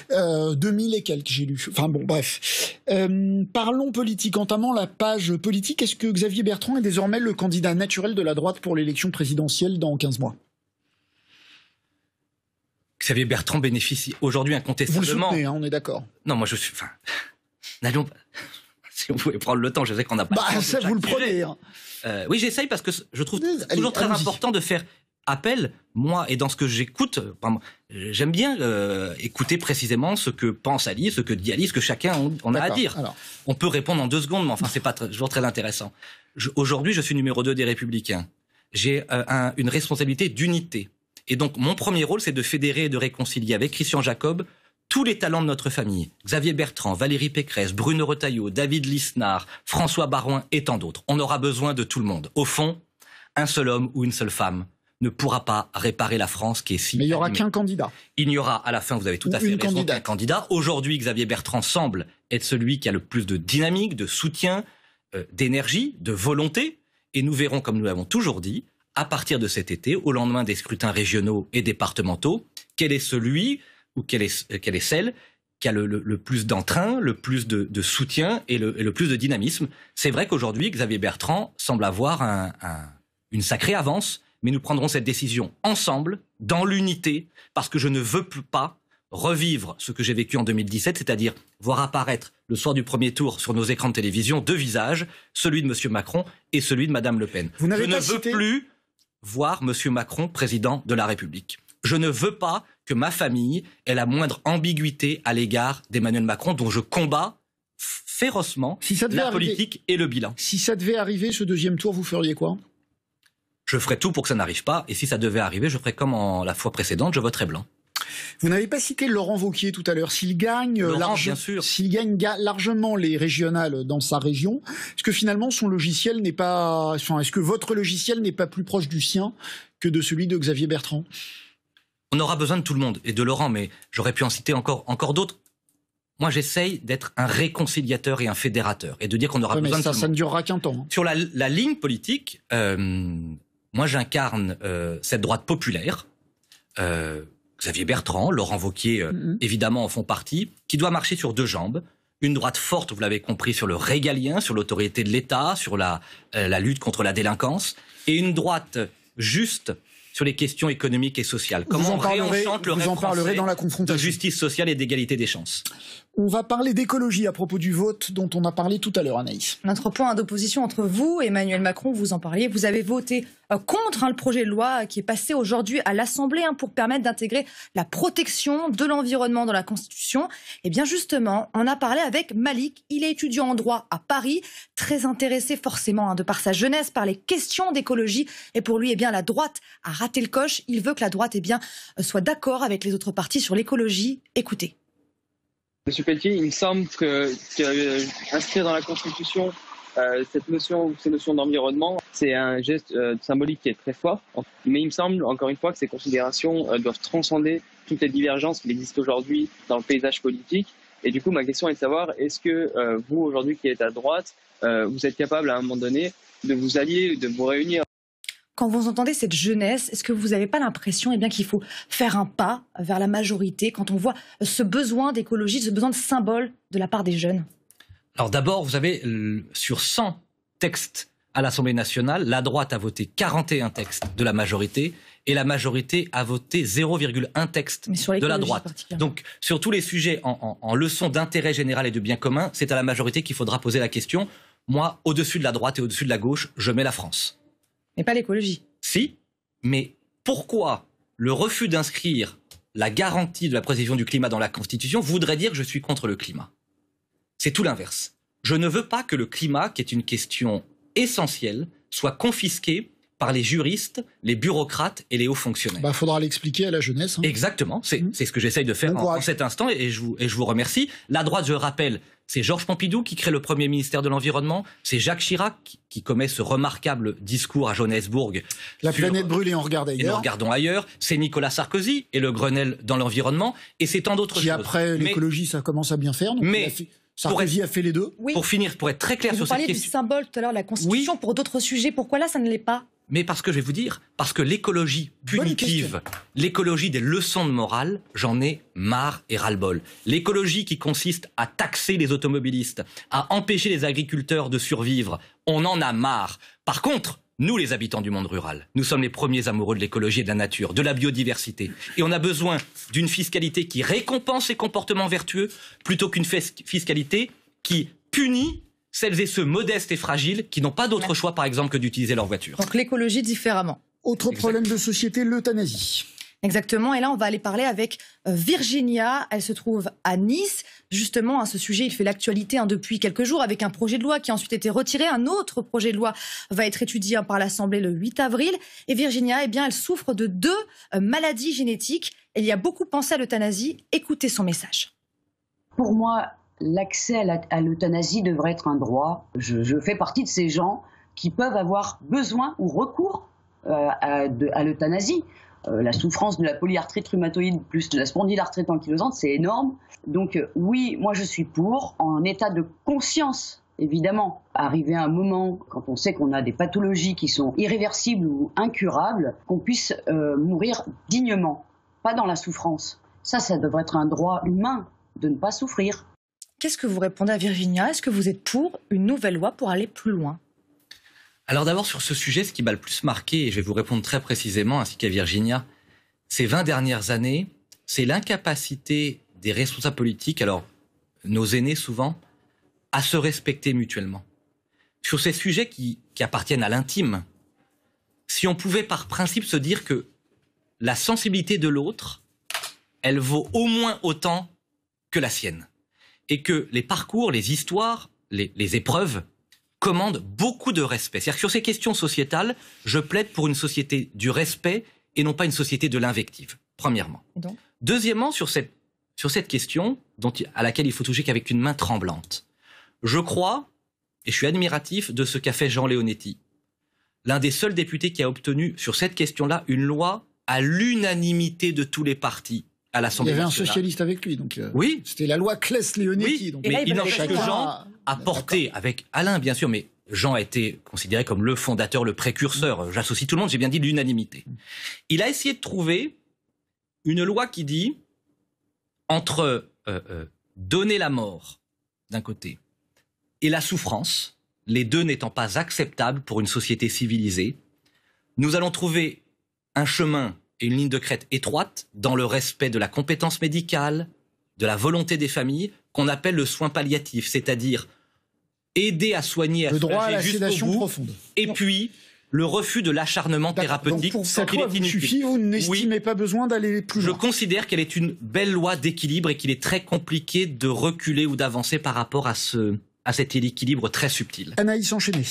2000 et quelques, j'ai lu. Enfin bon, bref. Parlons politique. Entamant la page politique, est-ce que Xavier Bertrand est désormais le candidat naturel de la droite pour l'élection présidentielle dans 15 mois? Xavier Bertrand bénéficie aujourd'hui incontestablement... Vous le soutenez, hein, on est d'accord. Non, moi je suis... Enfin, n'allons pas... Si on pouvait prendre le temps, je sais qu'on n'a pas... ça, vous le prenez. Hein. Oui, j'essaye parce que je trouve toujours très important de faire appel, moi, et dans ce que j'écoute, j'aime bien écouter précisément ce que pense Ali, ce que dit Ali, ce que chacun on a à dire. Alors. On peut répondre en 2 secondes, mais enfin, c'est pas toujours très intéressant. Aujourd'hui, je suis numéro 2 des Républicains. J'ai une responsabilité d'unité. Et donc, mon premier rôle, c'est de fédérer et de réconcilier avec Christian Jacob tous les talents de notre famille. Xavier Bertrand, Valérie Pécresse, Bruno Retailleau, David Lisnard, François Baroin et tant d'autres. On aura besoin de tout le monde. Au fond, un seul homme ou une seule femme ne pourra pas réparer la France qui est si... Mais il n'y aura qu'un candidat. Il n'y aura, à la fin, vous avez tout à fait raison, qu'un candidat. Aujourd'hui, Xavier Bertrand semble être celui qui a le plus de dynamique, de soutien, d'énergie, de volonté. Et nous verrons, comme nous l'avons toujours dit, à partir de cet été, au lendemain des scrutins régionaux et départementaux, quel est celui ou quelle est celle qui a le plus d'entrain, le plus de soutien et le plus de dynamisme. C'est vrai qu'aujourd'hui, Xavier Bertrand semble avoir une sacrée avance, mais nous prendrons cette décision ensemble, dans l'unité, parce que je ne veux plus pas revivre ce que j'ai vécu en 2017, c'est-à-dire voir apparaître le soir du premier tour sur nos écrans de télévision 2 visages, celui de M. Macron et celui de Mme Le Pen. Je ne veux plus voir M. Macron président de la République. Je ne veux pas que ma famille ait la moindre ambiguïté à l'égard d'Emmanuel Macron, dont je combats férocement la politique et le bilan. Si ça devait arriver, ce 2e tour, vous feriez quoi? Je ferai tout pour que ça n'arrive pas, et si ça devait arriver, je ferai comme la fois précédente, je voterai blanc. Vous n'avez pas cité Laurent Wauquiez tout à l'heure. S'il gagne, largement les régionales dans sa région, est-ce que finalement son logiciel n'est pas, est-ce que votre logiciel n'est pas plus proche du sien que de celui de Xavier Bertrand? On aura besoin de tout le monde et de Laurent, mais j'aurais pu en citer encore d'autres. moi j'essaye d'être un réconciliateur et un fédérateur, et de dire qu'on aura besoin de ça ne durera qu'un temps. Sur la ligne politique, moi j'incarne cette droite populaire. Xavier Bertrand, Laurent Wauquiez, évidemment en font partie, qui doit marcher sur deux jambes. Une droite forte, vous l'avez compris, sur le régalien, sur l'autorité de l'État, sur la lutte contre la délinquance, et une droite juste sur les questions économiques et sociales. Comment on réenchante le rêve français dans la confrontation de justice sociale et d'égalité des chances. On va parler d'écologie à propos du vote dont on a parlé tout à l'heure, Anaïs. Notre point d'opposition entre vous et Emmanuel Macron, vous en parliez, vous avez voté contre le projet de loi qui est passé aujourd'hui à l'Assemblée pour permettre d'intégrer la protection de l'environnement dans la Constitution. Et bien justement, on a parlé avec Malik, il est étudiant en droit à Paris, très intéressé forcément de par sa jeunesse, par les questions d'écologie. Et pour lui, la droite a raté le coche. Il veut que la droite soit d'accord avec les autres partis sur l'écologie. Écoutez. Monsieur Pelletier, il me semble qu'inscrire dans la Constitution ces notions d'environnement, c'est un geste symbolique qui est très fort. Mais il me semble, encore une fois, que ces considérations doivent transcender toutes les divergences qui existent aujourd'hui dans le paysage politique. Et du coup, ma question est de savoir, est-ce que vous, aujourd'hui, qui êtes à droite, vous êtes capable, à un moment donné, de vous allier, de vous réunir? Quand vous entendez cette jeunesse, est-ce que vous n'avez pas l'impression qu'il faut faire un pas vers la majorité quand on voit ce besoin d'écologie, ce besoin de symbole de la part des jeunes? Alors d'abord, vous avez sur 100 textes à l'Assemblée nationale, la droite a voté 41 textes de la majorité et la majorité a voté 0,1 texte de la droite. Donc sur tous les sujets en leçon d'intérêt général et de bien commun, c'est à la majorité qu'il faudra poser la question. Moi, au-dessus de la droite et au-dessus de la gauche, je mets la France. Mais pas l'écologie. Si, mais pourquoi le refus d'inscrire la garantie de la préservation du climat dans la Constitution voudrait dire que je suis contre le climat? C'est tout l'inverse. Je ne veux pas que le climat, qui est une question essentielle, soit confisqué par les juristes, les bureaucrates et les hauts fonctionnaires. Faudra l'expliquer à la jeunesse. Exactement, c'est ce que j'essaye de faire en cet instant et je vous remercie. La droite, je rappelle, c'est Georges Pompidou qui crée le premier ministère de l'Environnement, c'est Jacques Chirac qui commet ce remarquable discours à Johannesburg. La planète brûle et on regarde ailleurs. Et nous regardons ailleurs. C'est Nicolas Sarkozy et le Grenelle dans l'environnement et c'est tant d'autres choses. Après l'écologie, ça commence à bien faire. Donc Sarkozy a fait les deux. Oui. Pour finir, pour être très clair sur cette question. Vous parliez du symbole tout à l'heure, la Constitution, pour d'autres sujets. Pourquoi là, ça ne l'est pas? Mais parce que je vais vous dire, parce que l'écologie punitive, l'écologie des leçons de morale, j'en ai marre et ras-le-bol. L'écologie qui consiste à taxer les automobilistes, à empêcher les agriculteurs de survivre, on en a marre. Par contre, nous les habitants du monde rural, nous sommes les premiers amoureux de l'écologie et de la nature, de la biodiversité. Et on a besoin d'une fiscalité qui récompense les comportements vertueux plutôt qu'une fiscalité qui punit celles et ceux modestes et fragiles qui n'ont pas d'autre choix, par exemple, que d'utiliser leur voiture. Donc l'écologie différemment. Autre problème de société, l'euthanasie. Exactement, et là on va aller parler avec Virginia, elle se trouve à Nice. Justement, ce sujet il fait l'actualité depuis quelques jours avec un projet de loi qui a ensuite été retiré. Un autre projet de loi va être étudié par l'Assemblée le 8 avril. Et Virginia, elle souffre de 2 maladies génétiques. Elle y a beaucoup pensé à l'euthanasie. Écoutez son message. Pour moi, l'accès à l'euthanasie devrait être un droit. Je fais partie de ces gens qui peuvent avoir besoin ou recours à l'euthanasie. La souffrance de la polyarthrite rhumatoïde plus de la spondylarthrite ankylosante, c'est énorme. Donc oui, moi je suis pour, en état de conscience, évidemment. Arriver à un moment, quand on sait qu'on a des pathologies qui sont irréversibles ou incurables, qu'on puisse mourir dignement, pas dans la souffrance. Ça devrait être un droit humain de ne pas souffrir. Qu'est-ce que vous répondez à Virginia? Est-ce que vous êtes pour une nouvelle loi pour aller plus loin? Alors d'abord, sur ce sujet, ce qui m'a le plus marqué, et je vais vous répondre très précisément, ainsi qu'à Virginia, ces 20 dernières années, c'est l'incapacité des responsables politiques, alors nos aînés souvent, à se respecter mutuellement. Sur ces sujets qui appartiennent à l'intime, si on pouvait par principe se dire que la sensibilité de l'autre, elle vaut au moins autant que la sienne. Et que les parcours, les histoires, les épreuves commandent beaucoup de respect. C'est-à-dire que sur ces questions sociétales, je plaide pour une société du respect et non pas une société de l'invective, premièrement. Deuxièmement, sur cette question à laquelle il faut toucher qu'avec une main tremblante, je crois, et je suis admiratif de ce qu'a fait Jean Leonetti, l'un des seuls députés qui a obtenu sur cette question-là une loi à l'unanimité de tous les partis, à Il y l'Assemblée avait un nationale. socialiste avec lui, donc Oui. c'était la loi Claes-Leonetti. Oui, donc mais il n'empêche que chacun Jean a porté, avec Alain bien sûr, mais Jean a été considéré comme le fondateur, le précurseur, j'associe tout le monde, j'ai bien dit l'unanimité. Il a essayé de trouver une loi qui dit, entre donner la mort d'un côté et la souffrance, les deux n'étant pas acceptables pour une société civilisée, nous allons trouver un chemin et une ligne de crête étroite dans le respect de la compétence médicale, de la volonté des familles, qu'on appelle le soin palliatif, c'est-à-dire aider à soigner, à le droit à soulager la jusqu'au sédation bout, profonde. et puis le refus de l'acharnement D'accord. thérapeutique. Donc pour cette quand il loi est vous inutile. suffit, vous n'estimez pas besoin d'aller plus Je loin. considère qu'elle est une belle loi d'équilibre et qu'il est très compliqué de reculer ou d'avancer par rapport à cet équilibre très subtil. Anaïs Enchaîné.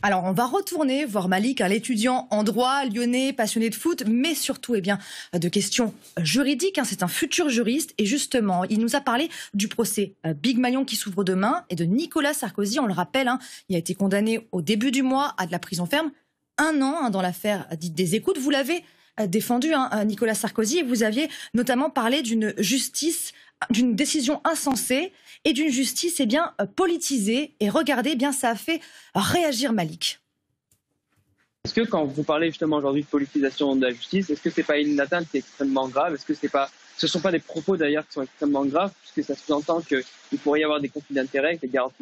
Alors, on va retourner voir Malik, l'étudiant en droit, lyonnais, passionné de foot, mais surtout de questions juridiques. C'est un futur juriste et justement, il nous a parlé du procès Big Maillon qui s'ouvre demain et de Nicolas Sarkozy. On le rappelle, il a été condamné au début du mois à de la prison ferme. 1 an dans l'affaire dite des écoutes. Vous l'avez défendu, Nicolas Sarkozy, et vous aviez notamment parlé d'une justice, d'une décision insensée et d'une justice politisée. Et regardez, ça a fait réagir Malik. Est-ce que quand vous parlez justement aujourd'hui de politisation de la justice, est-ce que c'est pas une atteinte qui est extrêmement grave? Est-ce que ce sont pas des propos d'ailleurs qui sont extrêmement graves, puisque ça sous-entend qu'il pourrait y avoir des conflits d'intérêts, que les garanties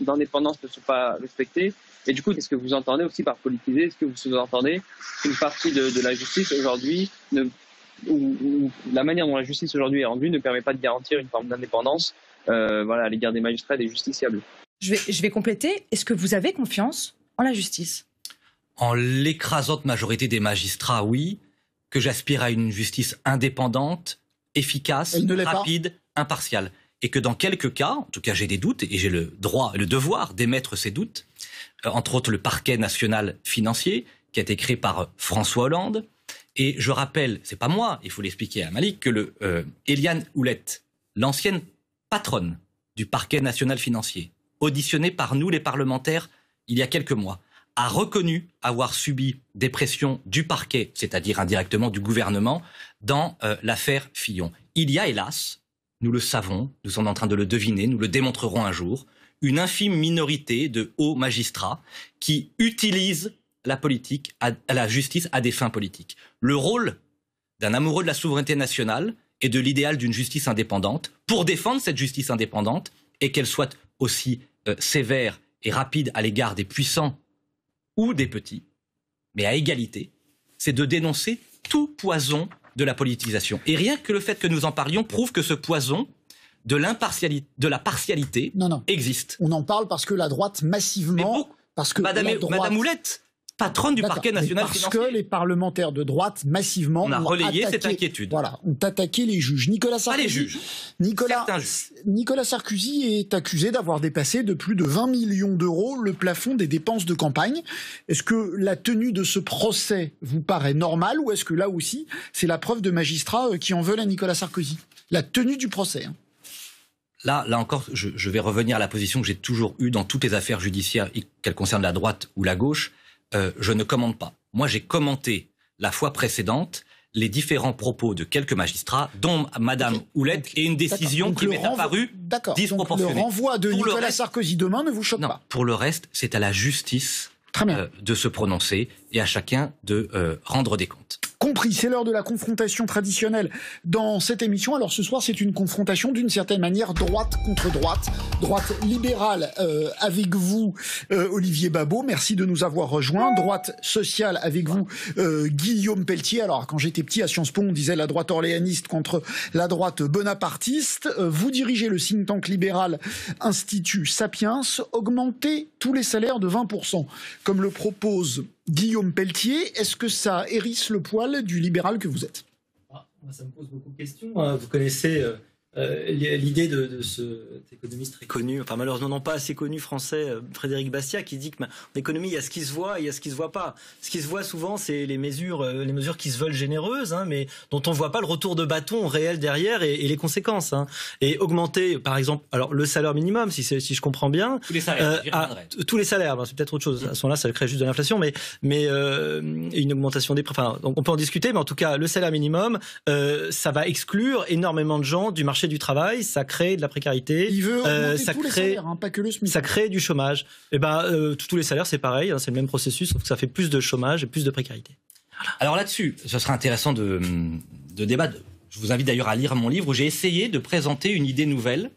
d'indépendance ne sont pas respectées? Et du coup, qu'est-ce que vous entendez aussi par politiser? Est-ce que vous sous-entendez qu'une partie de la justice aujourd'hui, ou la manière dont la justice aujourd'hui est rendue, ne permet pas de garantir une forme d'indépendance à l'égard des magistrats et des justiciables? Je vais compléter. Est-ce que vous avez confiance en la justice? En l'écrasante majorité des magistrats, oui. Que j'aspire à une justice indépendante, efficace, rapide, impartiale. Et que dans quelques cas, en tout cas j'ai des doutes, et j'ai le droit et le devoir d'émettre ces doutes, entre autres le parquet national financier, qui a été créé par François Hollande. Et je rappelle, c'est pas moi, il faut l'expliquer à Malik, que Eliane Houlette, l'ancienne patronne du parquet national financier, auditionnée par nous les parlementaires il y a quelques mois, a reconnu avoir subi des pressions du parquet, c'est-à-dire indirectement du gouvernement, dans l'affaire Fillon. Il y a hélas, nous le savons, nous sommes en train de le deviner, nous le démontrerons un jour, une infime minorité de hauts magistrats qui utilisent la politique, la justice à des fins politiques. Le rôle d'un amoureux de la souveraineté nationale et de l'idéal d'une justice indépendante, pour défendre cette justice indépendante et qu'elle soit aussi sévère et rapide à l'égard des puissants ou des petits, mais à égalité, c'est de dénoncer tout poison de la politisation. Et rien que le fait que nous en parlions prouve que ce poison de l'impartialité, de la partialité existe. On en parle parce que la droite massivement... Parce que Madame Houlette, patronne du parquet national financier. Parce que les parlementaires de droite, massivement, on a relayé cette inquiétude. Voilà, ont attaqué les juges. Nicolas Sarkozy, pas les juges. Nicolas Sarkozy est accusé d'avoir dépassé de plus de 20 millions d'euros le plafond des dépenses de campagne. Est-ce que la tenue de ce procès vous paraît normale ou est-ce que là aussi, c'est la preuve de magistrats qui en veulent à Nicolas Sarkozy? La tenue du procès. Là encore, je vais revenir à la position que j'ai toujours eue dans toutes les affaires judiciaires, qu'elles concernent la droite ou la gauche. Je ne commente pas. Moi, j'ai commenté la fois précédente les différents propos de quelques magistrats, dont Madame Houlette, et une décision qui m'est apparue disproportionnée. Donc le renvoi de Nicolas Sarkozy demain ne vous choque pas? Pour le reste, c'est à la justice de se prononcer et à chacun de rendre des comptes. Compris, c'est l'heure de la confrontation traditionnelle dans cette émission. Alors ce soir, c'est une confrontation d'une certaine manière droite contre droite. Droite libérale avec vous, Olivier Babot, merci de nous avoir rejoints. Droite sociale avec vous, Guillaume Pelletier. Alors quand j'étais petit à Sciences Po, on disait la droite orléaniste contre la droite bonapartiste. Vous dirigez le think tank libéral Institut Sapiens. Augmenter tous les salaires de 20%, comme le propose Guillaume Pelletier. Est-ce que ça hérisse le poil du libéral que vous êtes? Moi, ça me pose beaucoup de questions. Vous connaissez l'idée de cet économiste très connu, enfin malheureusement non pas assez connu français, Frédéric Bastiat, qui dit que en économie il y a ce qui se voit et il y a ce qui se voit pas. Ce qui se voit souvent, c'est les mesures qui se veulent généreuses, mais dont on voit pas le retour de bâton réel derrière et les conséquences. Et augmenter, par exemple, alors le salaire minimum, si je comprends bien, tous les salaires, tous les salaires, c'est peut-être autre chose. À ce moment-là, ça crée juste de l'inflation, mais une augmentation des prix. Enfin, donc on peut en discuter, mais en tout cas, le salaire minimum, ça va exclure énormément de gens du marché du travail, ça crée de la précarité. Il veut augmenter tous les salaires, pas que le SMIC. Ça crée du chômage. Et tous les salaires, c'est pareil, c'est le même processus, sauf que ça fait plus de chômage et plus de précarité. Voilà. Alors là-dessus, ce serait intéressant de débattre. Je vous invite d'ailleurs à lire mon livre où j'ai essayé de présenter une idée nouvelle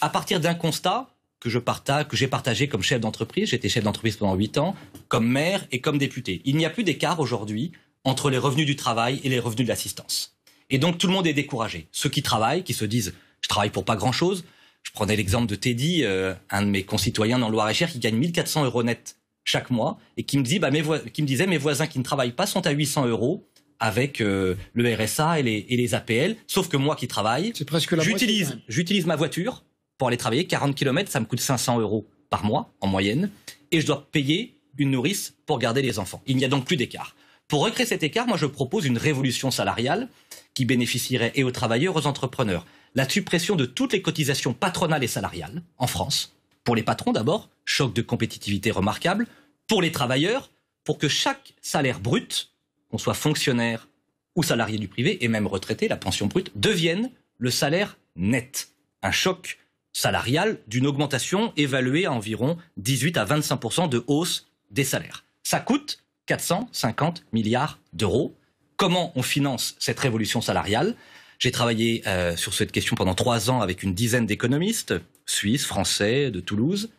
à partir d'un constat que j'ai partagé comme chef d'entreprise. J'étais chef d'entreprise pendant 8 ans, comme maire et comme député. Il n'y a plus d'écart aujourd'hui entre les revenus du travail et les revenus de l'assistance. Et donc tout le monde est découragé. Ceux qui travaillent, qui se disent « je travaille pour pas grand-chose ». Je prenais l'exemple de Teddy, un de mes concitoyens dans le Loir-et-Cher qui gagne 1 400 € net chaque mois et qui me disait mes voisins qui ne travaillent pas sont à 800 € avec le RSA et les APL. Sauf que moi qui travaille, c'est presque la j'utilise ma voiture pour aller travailler. 40 km, ça me coûte 500 € par mois en moyenne. Et je dois payer une nourrice pour garder les enfants. Il n'y a donc plus d'écart. Pour recréer cet écart, moi je propose une révolution salariale qui bénéficierait et aux travailleurs et aux entrepreneurs. La suppression de toutes les cotisations patronales et salariales en France. Pour les patrons d'abord, choc de compétitivité remarquable. Pour les travailleurs, pour que chaque salaire brut, qu'on soit fonctionnaire ou salarié du privé, et même retraité, la pension brute, devienne le salaire net. Un choc salarial d'une augmentation évaluée à environ 18 à 25% de hausse des salaires. Ça coûte 450 milliards d'euros. Comment on finance cette révolution salariale ? J'ai travaillé sur cette question pendant 3 ans avec une dizaine d'économistes, suisses, français, de Toulouse.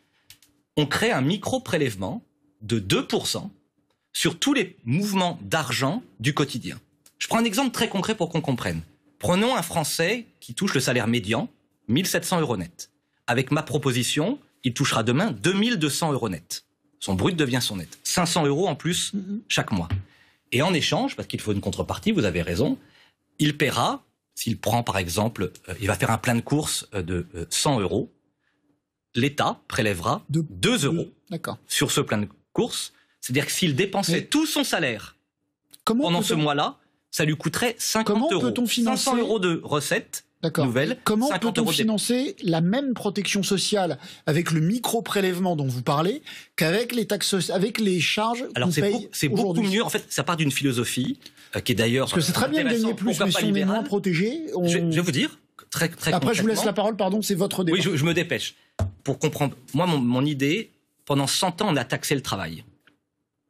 On crée un micro-prélèvement de 2% sur tous les mouvements d'argent du quotidien. Je prends un exemple très concret pour qu'on comprenne. Prenons un Français qui touche le salaire médian, 1 700 € net. Avec ma proposition, il touchera demain 2 200 € net. Son brut devient son net. 500 € en plus chaque mois. Et en échange, parce qu'il faut une contrepartie, vous avez raison, il paiera, s'il prend par exemple, il va faire un plein de courses de 100 €, l'État prélèvera 2 € sur ce plein de courses. C'est-à-dire que s'il dépensait tout son salaire pendant ce mois-là, ça lui coûterait 50 €. Peut-on financer 500 € de recettes nouvelles. Comment peut-on financer la même protection sociale avec le micro-prélèvement dont vous parlez qu'avec les taxes, avec les charges qu'on paye c'est beaucoup mieux. En fait, ça part d'une philosophie qui est d'ailleurs... Parce que c'est très bien de gagner plus, mais si on est moins protégé... Je vais vous dire, très Après, je vous laisse la parole, pardon, c'est votre débat. Oui, je me dépêche. Pour comprendre, moi, mon idée, pendant 100 ans, on a taxé le travail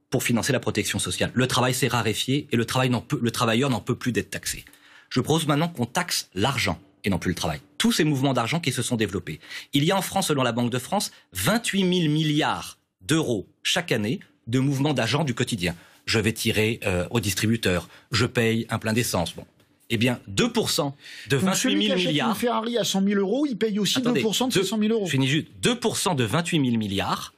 pour financer la protection sociale. Le travail s'est raréfié et le travailleur n'en peut plus d'être taxé. Je propose maintenant qu'on taxe l'argent et non plus le travail. Tous ces mouvements d'argent qui se sont développés. Il y a en France, selon la Banque de France, 28 000 milliards d'euros chaque année de mouvements d'argent du quotidien. Je vais tirer au distributeur, je paye un plein d'essence. Bon. Eh bien, 2% de 28 000 milliards... Une Ferrari à 100 000 €, il paye aussi 2% de ces 100 000 €. Je finis juste. 2% de 28 000 milliards,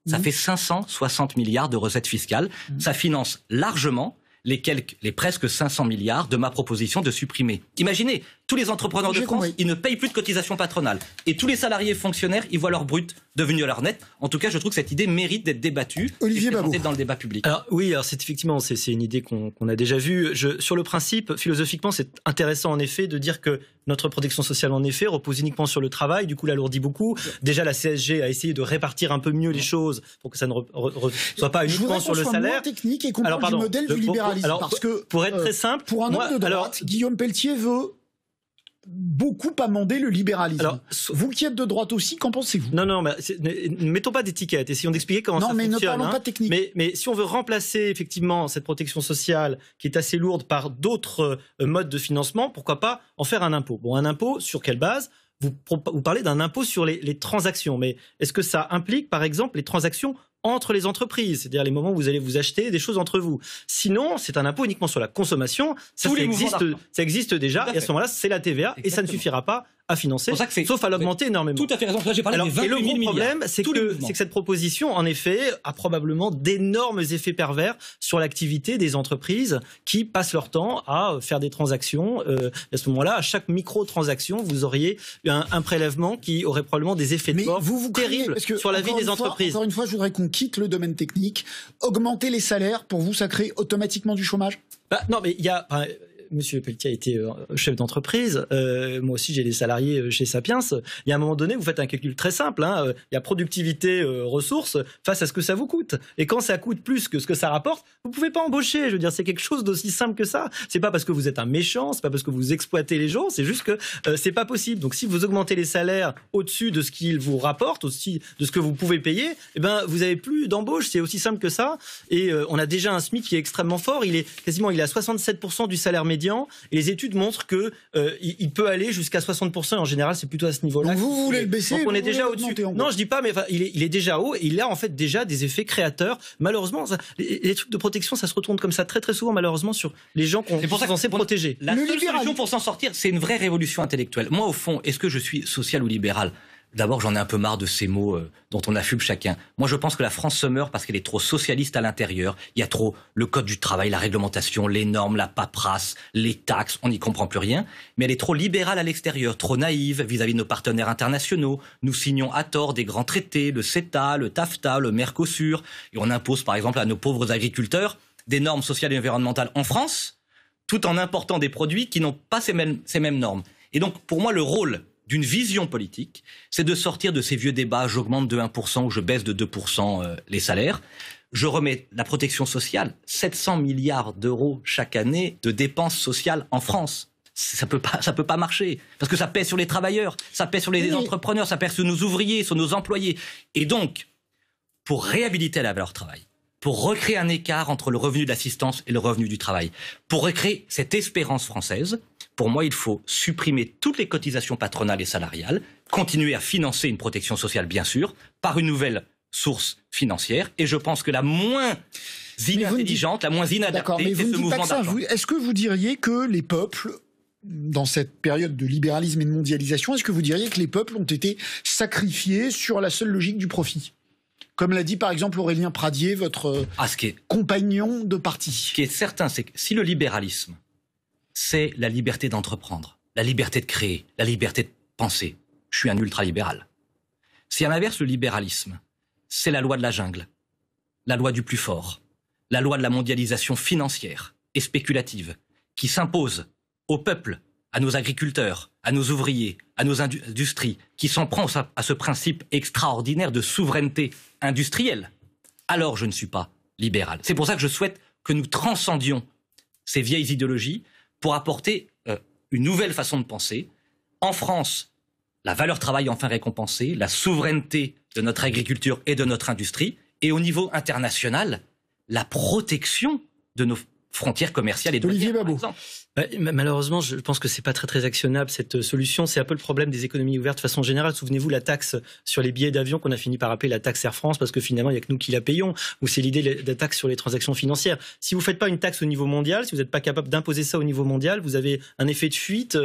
ça fait 560 milliards de recettes fiscales. Ça finance largement les presque 500 milliards de ma proposition de supprimer. Imaginez, tous les entrepreneurs de France, ils ne payent plus de cotisations patronales. Et tous les salariés fonctionnaires, ils voient leur brut devenu leur net. En tout cas, je trouve que cette idée mérite d'être débattue et présentée dans le débat public. Alors oui, alors c'est effectivement, c'est une idée qu'on a déjà vue. Sur le principe, philosophiquement, c'est intéressant en effet de dire que notre protection sociale, en effet, repose uniquement sur le travail. Du coup, l'alourdit beaucoup. Déjà, la CSG a essayé de répartir un peu mieux les choses pour que ça ne soit pas uniquement sur le salaire. Moins technique et qu'on parle du modèle du libéralisme. Parce que pour être très simple, pour un homme de droite, Guillaume Pelletier veut beaucoup amender le libéralisme. Alors, vous qui êtes de droite aussi, qu'en pensez-vous ? Non, mais ne mettons pas d'étiquette. Essayons d'expliquer comment ça fonctionne. Non, mais ne parlons pas technique. Mais si on veut remplacer effectivement cette protection sociale qui est assez lourde par d'autres modes de financement, pourquoi pas en faire un impôt ? Bon, un impôt, sur quelle base ? Vous parlez d'un impôt sur les transactions, mais est-ce que ça implique, par exemple, les transactions entre les entreprises, c'est-à-dire les moments où vous allez vous acheter des choses entre vous. Sinon, c'est un impôt uniquement sur la consommation. Ça existe déjà, et à ce moment-là, c'est la TVA, et ça ne suffira pas à financer, sauf à l'augmenter énormément. Tout à fait raison. Là, j'ai parlé des 28 000 milliards. Et le gros problème, c'est que cette proposition, en effet, a probablement d'énormes effets pervers sur l'activité des entreprises qui passent leur temps à faire des transactions. À ce moment-là, à chaque micro-transaction, vous auriez un prélèvement qui aurait probablement des effets de bord terribles sur la vie des entreprises. Encore une fois, je voudrais qu'on quitte le domaine technique. Augmenter les salaires, pour vous, ça crée automatiquement du chômage ? Non, mais il y a... Monsieur Pelletier a été chef d'entreprise. Moi aussi, j'ai des salariés chez Sapiens. Il y a un moment donné, vous faites un calcul très simple. Il y a productivité, ressources face à ce que ça vous coûte. Et quand ça coûte plus que ce que ça rapporte, vous pouvez pas embaucher. Je veux dire, c'est quelque chose d'aussi simple que ça. C'est pas parce que vous êtes un méchant, c'est pas parce que vous exploitez les gens. C'est juste que c'est pas possible. Donc, si vous augmentez les salaires au-dessus de ce qu'ils vous rapportent, aussi de ce que vous pouvez payer, vous avez plus d'embauche. C'est aussi simple que ça. Et on a déjà un SMIC qui est extrêmement fort. Il est à 67% du salaire médian. Et les études montrent que il peut aller jusqu'à 60%. Et en général, c'est plutôt à ce niveau-là. Donc vous voulez le baisser ? Donc on est déjà au-dessus. Non, je dis pas, mais il est déjà haut. Et il a en fait déjà des effets créateurs. Malheureusement, les trucs de protection, ça se retourne comme ça très très souvent, malheureusement, sur les gens qu'on est censé protéger. La seule solution pour s'en sortir, c'est une vraie révolution intellectuelle. Moi, au fond, est-ce que je suis social ou libéral ? D'abord, j'en ai un peu marre de ces mots dont on affuble chacun. Moi, je pense que la France se meurt parce qu'elle est trop socialiste à l'intérieur. Il y a trop le code du travail, la réglementation, les normes, la paperasse, les taxes, on n'y comprend plus rien. Mais elle est trop libérale à l'extérieur, trop naïve vis-à-vis de nos partenaires internationaux. Nous signons à tort des grands traités, le CETA, le TAFTA, le Mercosur. Et on impose, par exemple, à nos pauvres agriculteurs des normes sociales et environnementales en France, tout en important des produits qui n'ont pas ces mêmes normes. Et donc, pour moi, le rôle d'une vision politique, c'est de sortir de ces vieux débats, j'augmente de 1% ou je baisse de 2% les salaires. Je remets la protection sociale, 700 milliards d'euros chaque année de dépenses sociales en France. Ça peut pas marcher, parce que ça pèse sur les travailleurs, ça pèse sur les entrepreneurs, ça pèse sur nos ouvriers, sur nos employés. Et donc, pour réhabiliter la valeur travail, pour recréer un écart entre le revenu de l'assistance et le revenu du travail, pour recréer cette espérance française, pour moi, il faut supprimer toutes les cotisations patronales et salariales, continuer à financer une protection sociale, bien sûr, par une nouvelle source financière. Et je pense que la moins inintelligente, la moins inadaptée, c'est ce mouvement d'argent. Est-ce que vous diriez que les peuples, dans cette période de libéralisme et de mondialisation, est-ce que vous diriez que les peuples ont été sacrifiés sur la seule logique du profit ? Comme l'a dit par exemple Aurélien Pradier, votre compagnon de parti. Ce qui est certain, c'est que si le libéralisme, c'est la liberté d'entreprendre, la liberté de créer, la liberté de penser, je suis un ultralibéral. Si à l'inverse, le libéralisme, c'est la loi de la jungle, la loi du plus fort, la loi de la mondialisation financière et spéculative, qui s'impose au peuple, à nos agriculteurs, à nos ouvriers, à nos industries, qui s'en prend à ce principe extraordinaire de souveraineté industrielle, alors je ne suis pas libéral. C'est pour ça que je souhaite que nous transcendions ces vieilles idéologies pour apporter une nouvelle façon de penser. En France, la valeur travail est enfin récompensée, la souveraineté de notre agriculture et de notre industrie, et au niveau international, la protection de nos frontières commerciales et douanières, par exemple. Malheureusement, je pense que c'est pas très très actionnable cette solution. C'est un peu le problème des économies ouvertes de façon générale. Souvenez-vous la taxe sur les billets d'avion qu'on a fini par appeler la taxe Air France parce que finalement il y a que nous qui la payons. Ou c'est l'idée de la taxe sur les transactions financières. Si vous faites pas une taxe au niveau mondial, si vous n'êtes pas capable d'imposer ça au niveau mondial, vous avez un effet de fuite.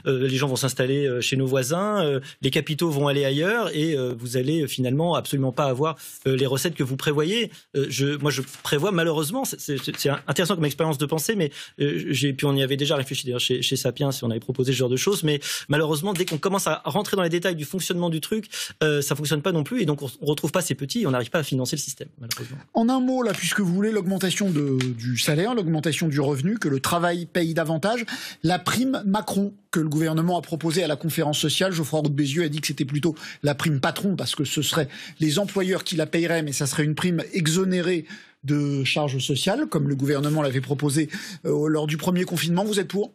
Les gens vont s'installer chez nos voisins, les capitaux vont aller ailleurs et vous allez finalement absolument pas avoir les recettes que vous prévoyez. Moi, je prévois malheureusement. C'est intéressant comme expérience de pensée, mais puis on y avait déjà réfléchi d'ailleurs chez Sapiens si on avait proposé ce genre de choses, mais malheureusement dès qu'on commence à rentrer dans les détails du fonctionnement du truc, ça fonctionne pas non plus et donc on retrouve pas ces petits et on n'arrive pas à financer le système malheureusement. En un mot là, puisque vous voulez l'augmentation du salaire, l'augmentation du revenu, que le travail paye davantage, la prime Macron que le gouvernement a proposée à la conférence sociale, Geoffroy Roux de Bézieux a dit que c'était plutôt la prime patron parce que ce serait les employeurs qui la paieraient, mais ça serait une prime exonérée de charges sociales, comme le gouvernement l'avait proposé lors du premier confinement. Vous êtes pour ?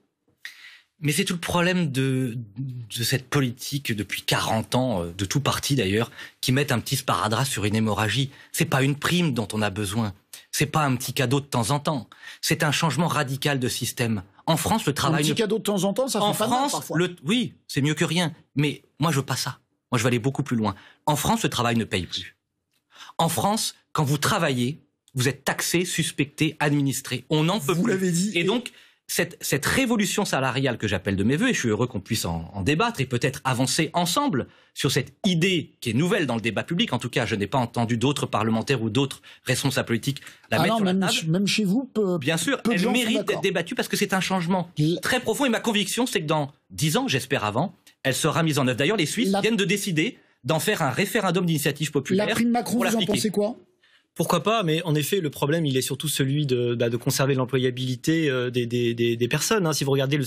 Mais c'est tout le problème de cette politique depuis 40 ans, de tout parti d'ailleurs, qui mettent un petit sparadrap sur une hémorragie. C'est pas une prime dont on a besoin. C'est pas un petit cadeau de temps en temps. C'est un changement radical de système. En France, le travail... Un petit cadeau de temps en temps, ça fait pas mal parfois. Oui, c'est mieux que rien. Mais moi, je veux pas ça. Moi, je vais aller beaucoup plus loin. En France, le travail ne paye plus. En France, quand vous travaillez, vous êtes taxé, suspecté, administré. On n'en peut plus. Vous l'avez dit. Et donc, cette révolution salariale que j'appelle de mes voeux, et je suis heureux qu'on puisse en débattre et peut-être avancer ensemble sur cette idée qui est nouvelle dans le débat public. En tout cas, je n'ai pas entendu d'autres parlementaires ou d'autres responsables politiques la mettre sur la table. Même chez vous, bien sûr, elle mérite d'être débattue parce que c'est un changement très profond. Et ma conviction, c'est que dans 10 ans, j'espère avant, elle sera mise en œuvre. D'ailleurs, les Suisses viennent de décider d'en faire un référendum d'initiative populaire. La prime Macron, vous en pensez quoi ? Pourquoi pas, mais en effet, le problème, il est surtout celui de conserver l'employabilité des personnes. Si vous regardez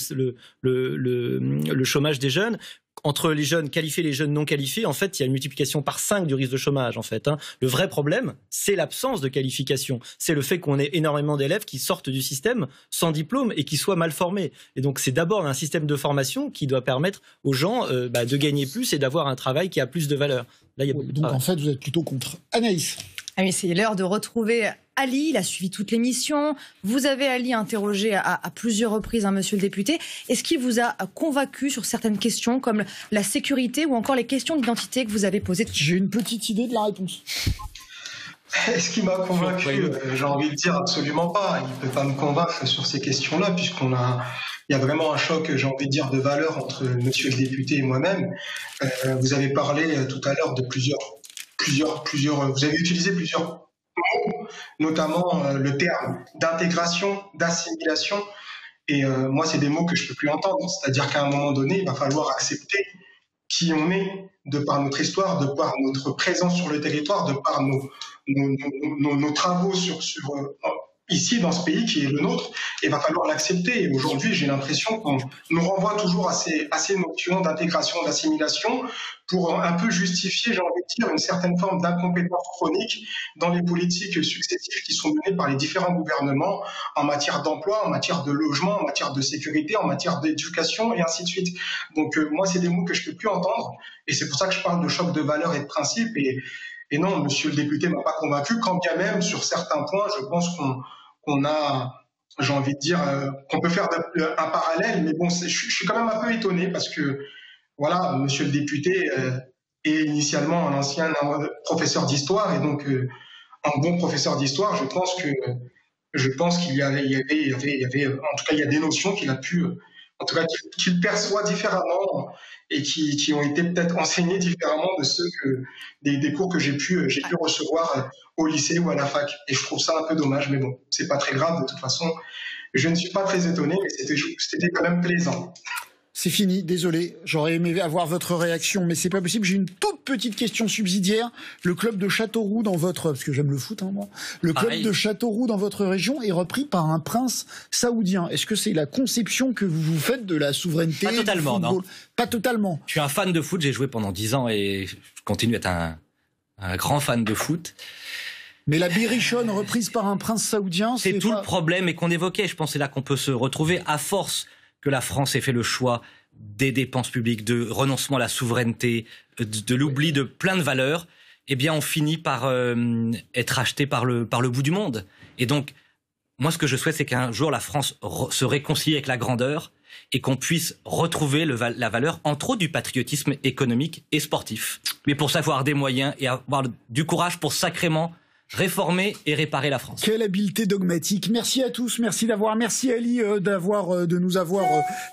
le chômage des jeunes, entre les jeunes qualifiés et les jeunes non qualifiés, en fait, il y a une multiplication par 5 du risque de chômage, en fait. Le vrai problème, c'est l'absence de qualification. C'est le fait qu'on ait énormément d'élèves qui sortent du système sans diplôme et qui soient mal formés. Et donc, c'est d'abord un système de formation qui doit permettre aux gens de gagner plus et d'avoir un travail qui a plus de valeur. Là, il y a beaucoup de travail. En fait, vous êtes plutôt contre. Anaïs. Ah oui, c'est l'heure de retrouver Ali. Il a suivi toute l'émission. Vous avez, Ali, interrogé à plusieurs reprises monsieur le député. Est-ce qu'il vous a convaincu sur certaines questions, comme la sécurité ou encore les questions d'identité que vous avez posées? J'ai une petite idée de la réponse. Est-ce qu'il m'a convaincu? J'ai envie de dire absolument pas. Il ne peut pas me convaincre sur ces questions-là, il y a vraiment un choc, j'ai envie de dire, de valeur entre monsieur le député et moi-même. Vous avez parlé tout à l'heure de plusieurs. Vous avez utilisé plusieurs mots, notamment le terme d'intégration, d'assimilation. Et moi, c'est des mots que je ne peux plus entendre. C'est-à-dire qu'à un moment donné, il va falloir accepter qui on est, de par notre histoire, de par notre présence sur le territoire, de par nos travaux ici, dans ce pays qui est le nôtre, il va falloir l'accepter. Et aujourd'hui, j'ai l'impression qu'on nous renvoie toujours à ces notions d'intégration, d'assimilation, pour un peu justifier, j'ai envie de dire, une certaine forme d'incompétence chronique dans les politiques successives qui sont menées par les différents gouvernements en matière d'emploi, en matière de logement, en matière de sécurité, en matière d'éducation, et ainsi de suite. Donc moi, c'est des mots que je ne peux plus entendre, et c'est pour ça que je parle de choc de valeurs et de principes. Et non, monsieur le député ne m'a pas convaincu, quand bien même, sur certains points, je pense qu'on a, j'ai envie de dire, qu'on peut faire un parallèle, mais bon, je suis quand même un peu étonné parce que, voilà, monsieur le député est initialement un ancien professeur d'histoire, et donc un bon professeur d'histoire, je pense qu'il y avait, en tout cas, il y a des notions qu'il a pu, en tout cas, qu'il perçoit différemment et qui ont été peut-être enseignés différemment de ceux des cours que j'ai pu recevoir au lycée ou à la fac. Et je trouve ça un peu dommage, mais bon, c'est pas très grave. De toute façon, je ne suis pas très étonné, mais c'était quand même plaisant. C'est fini, désolé. J'aurais aimé avoir votre réaction, mais c'est pas possible. J'ai une toute petite question subsidiaire. Le club de Châteauroux dans votre... Parce que j'aime le foot, moi. Le club de Châteauroux dans votre région est repris par un prince saoudien. Est-ce que c'est la conception que vous vous faites de la souveraineté? Pas totalement, non. Pas totalement. Je suis un fan de foot. J'ai joué pendant 10 ans et je continue à être un grand fan de foot. Mais la Berrichonne reprise par un prince saoudien, c'est tout le problème et qu'on évoquait. Je pense que c'est là qu'on peut se retrouver à force que la France ait fait le choix des dépenses publiques, de renoncement à la souveraineté, de l'oubli de plein de valeurs, eh bien on finit par être acheté par le bout du monde. Et donc, moi ce que je souhaite, c'est qu'un jour la France se réconcilie avec la grandeur et qu'on puisse retrouver la valeur, entre autres, du patriotisme économique et sportif. Mais pour ça, il faut avoir des moyens et avoir du courage pour sacrément réformer et réparer la France. Quelle habileté dogmatique. Merci à tous, merci Ali de nous avoir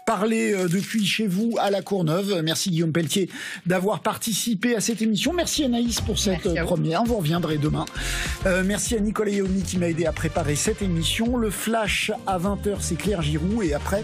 parlé depuis chez vous à la Courneuve. Merci Guillaume Pelletier d'avoir participé à cette émission. Merci Anaïs pour cette première. Vous reviendrez demain. Merci à Nicolas Yaoumi qui m'a aidé à préparer cette émission. Le flash à 20h, c'est Claire Giroux, et après